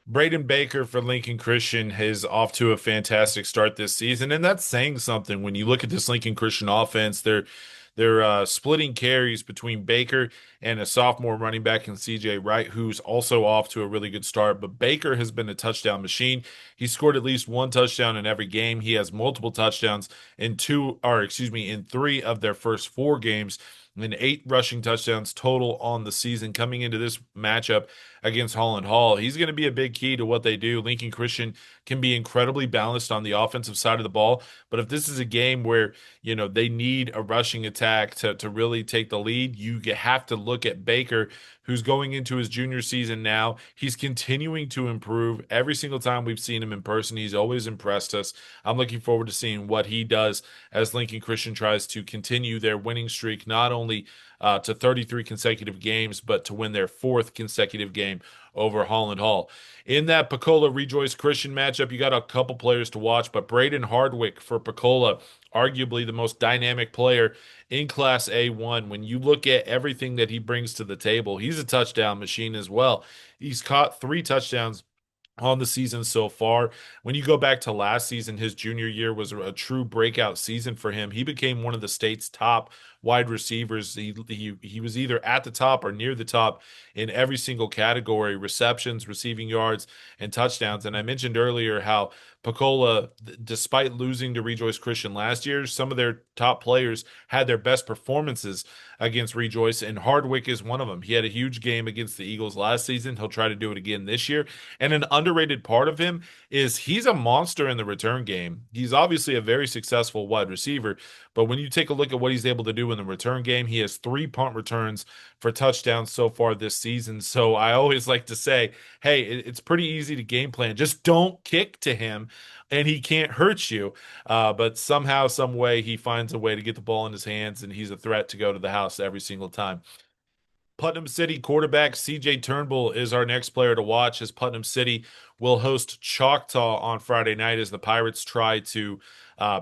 Braden Baker for Lincoln Christian is off to a fantastic start this season, and that's saying something when you look at this Lincoln Christian offense. They're splitting carries between Baker and a sophomore running back in CJ Wright, who's also off to a really good start. But Baker has been a touchdown machine. He scored at least one touchdown in every game. He has multiple touchdowns in 3 of their first 4 games, and 8 rushing touchdowns total on the season coming into this matchup against Holland Hall. He's going to be a big key to what they do. Lincoln Christian can be incredibly balanced on the offensive side of the ball, but if this is a game where, they need a rushing attack to really take the lead, you have to look at Baker, who's going into his junior season now. He's continuing to improve. Every single time we've seen him in person, he's always impressed us. I'm looking forward to seeing what he does as Lincoln Christian tries to continue their winning streak, not only to 33 consecutive games, but to win their 4th consecutive game over Holland Hall. In that Pocola Rejoice Christian matchup, you got a couple players to watch, but Braden Hardwick for Pocola, arguably the most dynamic player in Class A1. When you look at everything that he brings to the table, he's a touchdown machine as well. He's caught 3 touchdowns on the season so far. When you go back to last season, his junior year was a true breakout season for him. He became one of the state's top wide receivers. He was either at the top or near the top in every single category: receptions, receiving yards, and touchdowns. And I mentioned earlier how Pocola, despite losing to Rejoice Christian last year, some of their top players had their best performances against Rejoice, and Hardwick is one of them. He had a huge game against the Eagles last season. He'll try to do it again this year. And an underrated part of him is he's a monster in the return game. He's obviously a very successful wide receiver, but when you take a look at what he's able to do in the return game, he has 3 punt returns for touchdowns so far this season. So I always like to say, hey, it's pretty easy to game plan. Just don't kick to him and he can't hurt you. But somehow, some way, he finds a way to get the ball in his hands, and he's a threat to go to the house every single time. Putnam City quarterback CJ Turnbull is our next player to watch, as Putnam City will host Choctaw on Friday night as the Pirates try to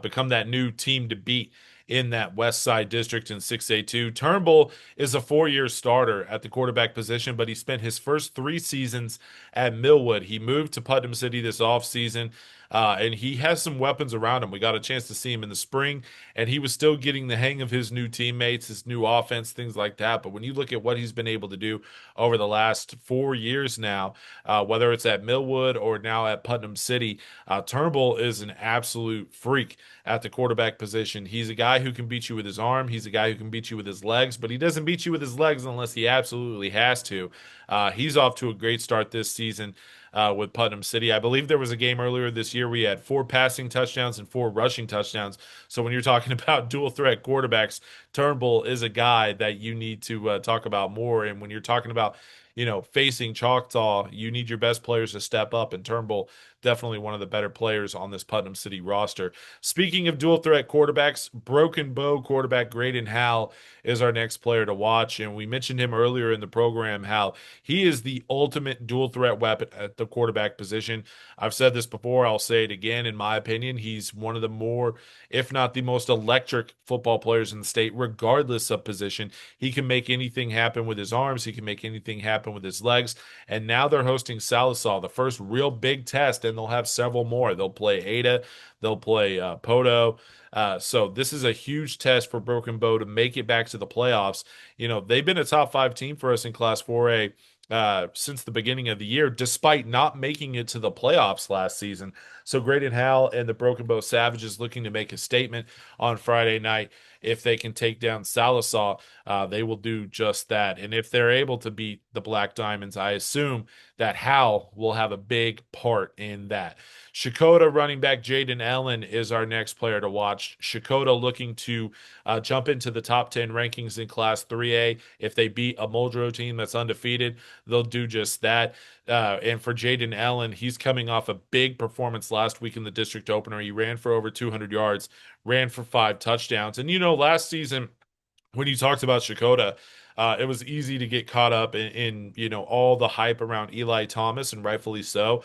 become that new team to beat in that West Side district in 6A2. Turnbull is a 4-year starter at the quarterback position, but he spent his first 3 seasons at Millwood. He moved to Putnam City this offseason, and he has some weapons around him. We got a chance to see him in the spring, and he was still getting the hang of his new teammates, his new offense, things like that. But when you look at what he's been able to do over the last 4 years now, whether it's at Millwood or now at Putnam City, Turnbull is an absolute freak at the quarterback position. He's a guy who can beat you with his arm. He's a guy who can beat you with his legs, but he doesn't beat you with his legs unless he absolutely has to. He's off to a great start this season with Putnam City. I believe there was a game earlier this year where he had 4 passing touchdowns and 4 rushing touchdowns. So when you're talking about dual threat quarterbacks, Turnbull is a guy that you need to talk about more. And when you're talking about, facing Choctaw, you need your best players to step up, and Turnbull definitely one of the better players on this Putnam City roster. Speaking of dual threat quarterbacks, Broken Bow quarterback Graydon Howell is our next player to watch, and we mentioned him earlier in the program, how he is the ultimate dual threat weapon at the quarterback position. I've said this before, I'll say it again. In my opinion, he's one of the more, if not the most electric football players in the state, regardless of position. He can make anything happen with his arms. He can make anything happen with his legs. And now they're hosting Sallisaw, the first real big test, and they'll have several more. They'll play Ada, they'll play Poto. So this is a huge test for Broken Bow to make it back to the playoffs. They've been a top 5 team for us in Class 4A since the beginning of the year, despite not making it to the playoffs last season. So Graydon Howell and the Broken Bow Savages looking to make a statement on Friday night. If they can take down Sallisaw, they will do just that. And if they're able to beat the Black Diamonds, I assume that Howell will have a big part in that. Shakota running back Jaden Ellen is our next player to watch. Shakota looking to jump into the top 10 rankings in Class 3A. If they beat a Muldrow team that's undefeated, they'll do just that. And for Jaden Ellen, he's coming off a big performance last week in the district opener. He ran for over 200 yards, ran for 5 touchdowns. And, last season, when you talked about Shakota, it was easy to get caught up in all the hype around Eli Thomas, and rightfully so.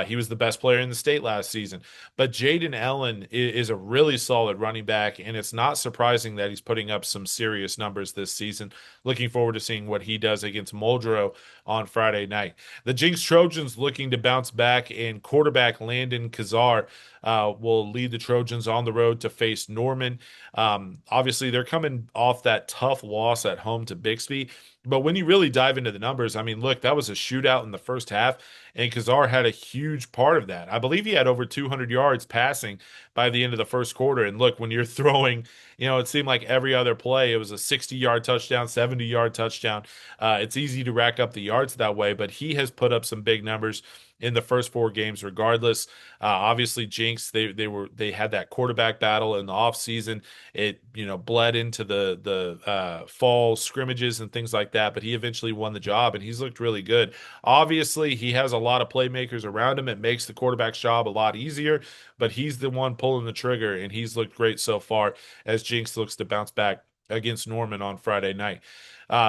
He was the best player in the state last season. But Jaden Ellen is a really solid running back, and it's not surprising that he's putting up some serious numbers this season. Looking forward to seeing what he does against Muldrow on Friday night. The Jinx Trojans looking to bounce back, and quarterback Landon Kazar will lead the Trojans on the road to face Norman. Obviously, they're coming off that tough loss at home to Bixby. But when you really dive into the numbers, look, that was a shootout in the first half, and Kazar had a huge part of that. I believe he had over 200 yards passing by the end of the first quarter. And look, when you're throwing, it seemed like every other play, it was a 60-yard touchdown, 70-yard touchdown. It's easy to rack up the yards that way, but he has put up some big numbers in the first 4 games regardless. Obviously Jinx, they had that quarterback battle in the offseason. It bled into the fall scrimmages and things like that, but he eventually won the job, and he's looked really good. Obviously he has a lot of playmakers around him. It makes the quarterback's job a lot easier, but he's the one pulling the trigger, and he's looked great so far as Jinx looks to bounce back against Norman on Friday night.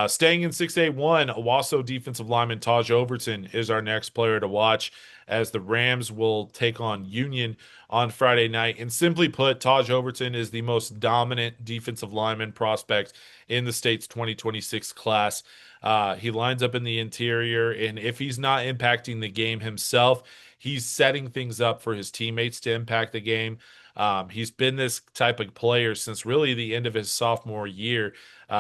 Staying in 6A1, Owasso defensive lineman Taj Overton is our next player to watch as the Rams will take on Union on Friday night. And simply put, Taj Overton is the most dominant defensive lineman prospect in the state's 2026 class. He lines up in the interior, and if he's not impacting the game himself, he's setting things up for his teammates to impact the game. He's been this type of player since really the end of his sophomore year.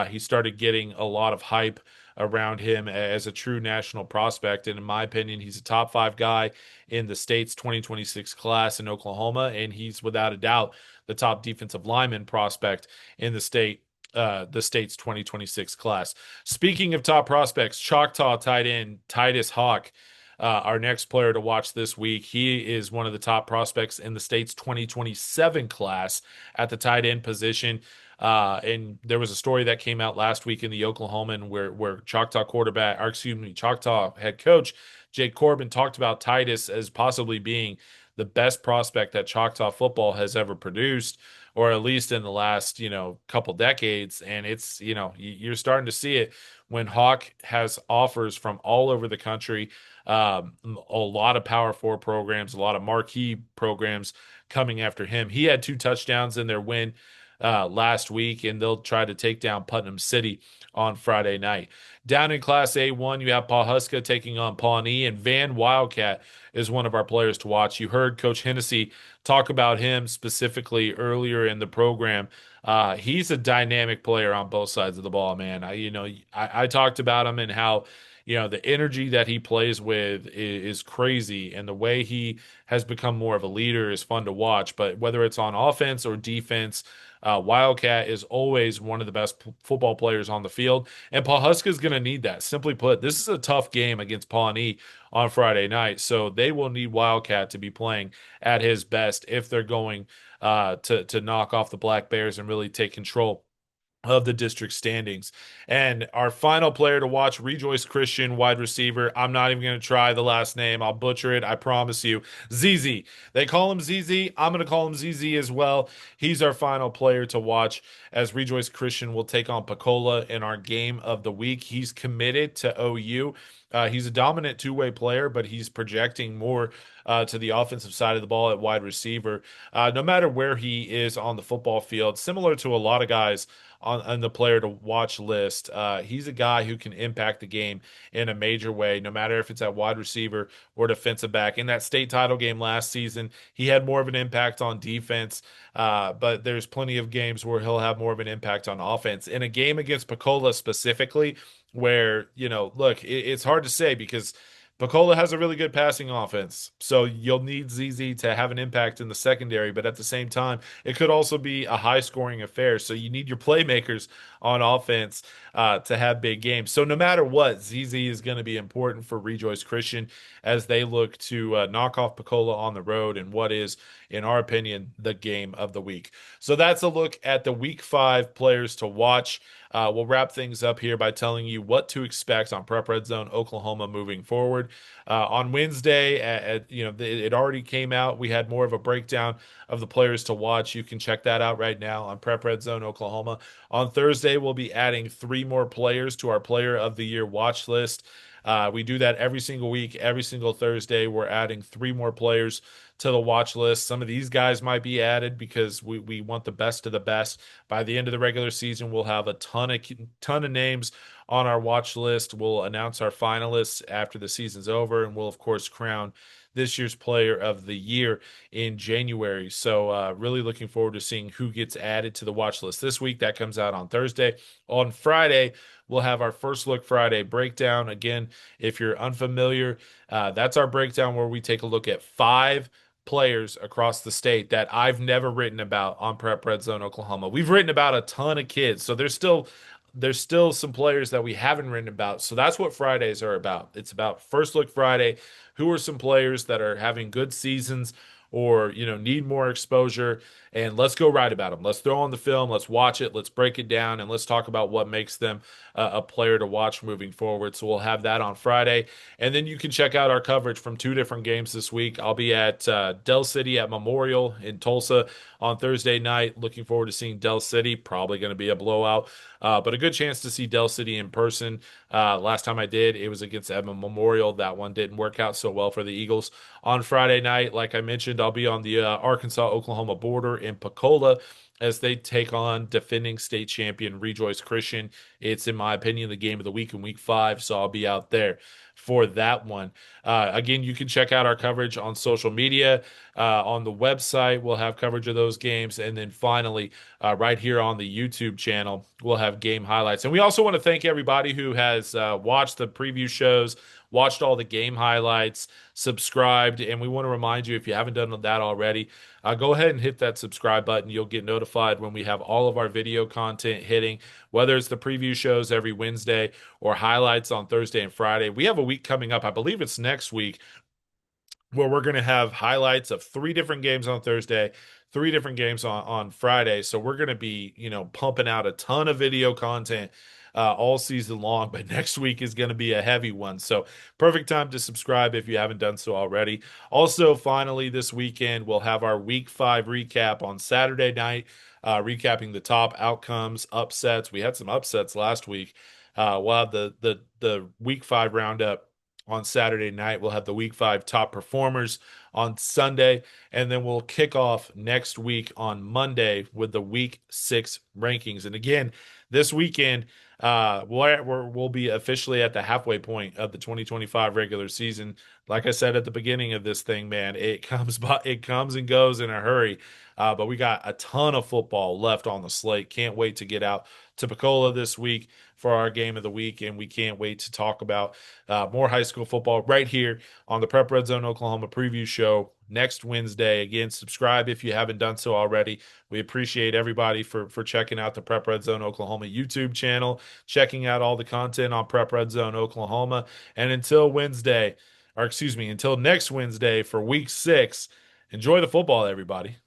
He started getting a lot of hype around him as a true national prospect. And in my opinion, he's a top 5 guy in the state's 2026 class in Oklahoma. And he's without a doubt the top defensive lineman prospect in the state's 2026 class. Speaking of top prospects, Choctaw tight end Titus Hawk, our next player to watch this week. He is one of the top prospects in the state's 2027 class at the tight end position. And there was a story that came out last week in the Oklahoman where Choctaw head coach Jake Corbin talked about Titus as possibly being the best prospect that Choctaw football has ever produced, or at least in the last, couple decades. And it's, you're starting to see it when Hawk has offers from all over the country. A lot of Power 4 programs, a lot of marquee programs coming after him. He had 2 touchdowns in their win last week, and they'll try to take down Putnam City on Friday night. Down in Class A1, you have Pawhuska taking on Pawnee, and Van Wildcat is one of our players to watch. You heard Coach Hennesy talk about him specifically earlier in the program. He's a dynamic player on both sides of the ball, man. I talked about him and how the energy that he plays with is crazy, and the way he has become more of a leader is fun to watch. But whether it's on offense or defense, Wildcat is always one of the best football players on the field, and Pawhuska is going to need that. Simply put, this is a tough game against Pawnee on Friday night, so they will need Wildcat to be playing at his best if they're going to knock off the Black Bears and really take control of the district standings. And our final player to watch, Rejoice Christian, wide receiver. I'm not even going to try the last name. I'll butcher it. I promise you. ZZ. They call him ZZ. I'm going to call him ZZ as well. He's our final player to watch as Rejoice Christian will take on Pocola in our game of the week. He's committed to OU. He's a dominant two-way player, but he's projecting more to the offensive side of the ball at wide receiver. No matter where he is on the football field, similar to a lot of guys on the player to watch list, he's a guy who can impact the game in a major way, no matter if it's at wide receiver or defensive back. In that state title game last season, he had more of an impact on defense, but there's plenty of games where he'll have more of an impact on offense. In a game against Pocola specifically, where, look, it's hard to say because Pocola has a really good passing offense, so you'll need ZZ to have an impact in the secondary, but at the same time, it could also be a high-scoring affair, so you need your playmakers on offense to have big games. So no matter what, ZZ is going to be important for Rejoice Christian as they look to knock off Pocola on the road in what is, in our opinion, the game of the week. So that's a look at the Week 5 players to watch. We'll wrap things up here by telling you what to expect on Prep Red Zone Oklahoma moving forward. On Wednesday, it already came out. We had more of a breakdown of the players to watch. You can check that out right now on Prep Red Zone Oklahoma. On Thursday, we'll be adding 3 more players to our Player of the Year watch list. We do that every single week. Every single Thursday, we're adding 3 more players to the watch list. Some of these guys might be added because we want the best of the best. By the end of the regular season, we'll have a ton of names on our watch list. We'll announce our finalists after the season's over, and we'll, of course, crown this year's Player of the Year in January. So really looking forward to seeing who gets added to the watch list this week. That comes out on Thursday. On Friday, we'll have our First Look Friday breakdown. Again, if you're unfamiliar, that's our breakdown where we take a look at 5 players across the state that I've never written about on Prep Red Zone Oklahoma. We've written about a ton of kids, so there's still some players that we haven't written about. So that's what Fridays are about. It's about First Look Friday. Who are some players that are having good seasons or, need more exposure. And let's go write about them. Let's throw on the film. Let's watch it. Let's break it down, and let's talk about what makes them a player to watch moving forward. So we'll have that on Friday. And then you can check out our coverage from two different games this week. I'll be at Dell City at Memorial in Tulsa on Thursday night. Looking forward to seeing Dell City. Probably going to be a blowout, but a good chance to see Dell City in person. Last time I did, it was against Edmond Memorial. That one didn't work out so well for the Eagles. On Friday night, like I mentioned, I'll be on the Arkansas-Oklahoma border in Pocola as they take on defending state champion Rejoice Christian. It's, in my opinion, the game of the week in week 5, so I'll be out there for that one. Again, you can check out our coverage on social media. On the website, we'll have coverage of those games. And then finally, right here on the YouTube channel, we'll have game highlights. And we also want to thank everybody who has watched the preview shows, watched all the game highlights, subscribed. And we want to remind you, if you haven't done that already, go ahead and hit that subscribe button. You'll get notified when we have all of our video content hitting, whether it's the preview shows every Wednesday or highlights on Thursday and Friday. We have a week coming up, I believe it's next week, where we're going to have highlights of 3 different games on Thursday, 3 different games on Friday. So we're going to be, pumping out a ton of video content all season long, but next week is going to be a heavy one. So perfect time to subscribe if you haven't done so already. Also, finally, this weekend, we'll have our week 5 recap on Saturday night, recapping the top outcomes, upsets. We had some upsets last week. We'll have the week 5 roundup on Saturday night. We'll have the week 5 top performers on Sunday, and then we'll kick off next week on Monday with the week 6 rankings. And again, this weekend, we'll be officially at the halfway point of the 2025 regular season. Like I said at the beginning of this thing, man, it comes and goes in a hurry. But we got a ton of football left on the slate. Can't wait to get out to Pocola this week for our game of the week, and we can't wait to talk about more high school football right here on the Prep Redzone Oklahoma Preview Show next Wednesday. Again, subscribe if you haven't done so already. We appreciate everybody for checking out the Prep Redzone Oklahoma YouTube channel, checking out all the content on Prep Redzone Oklahoma. And until next Wednesday for week 6, enjoy the football, everybody.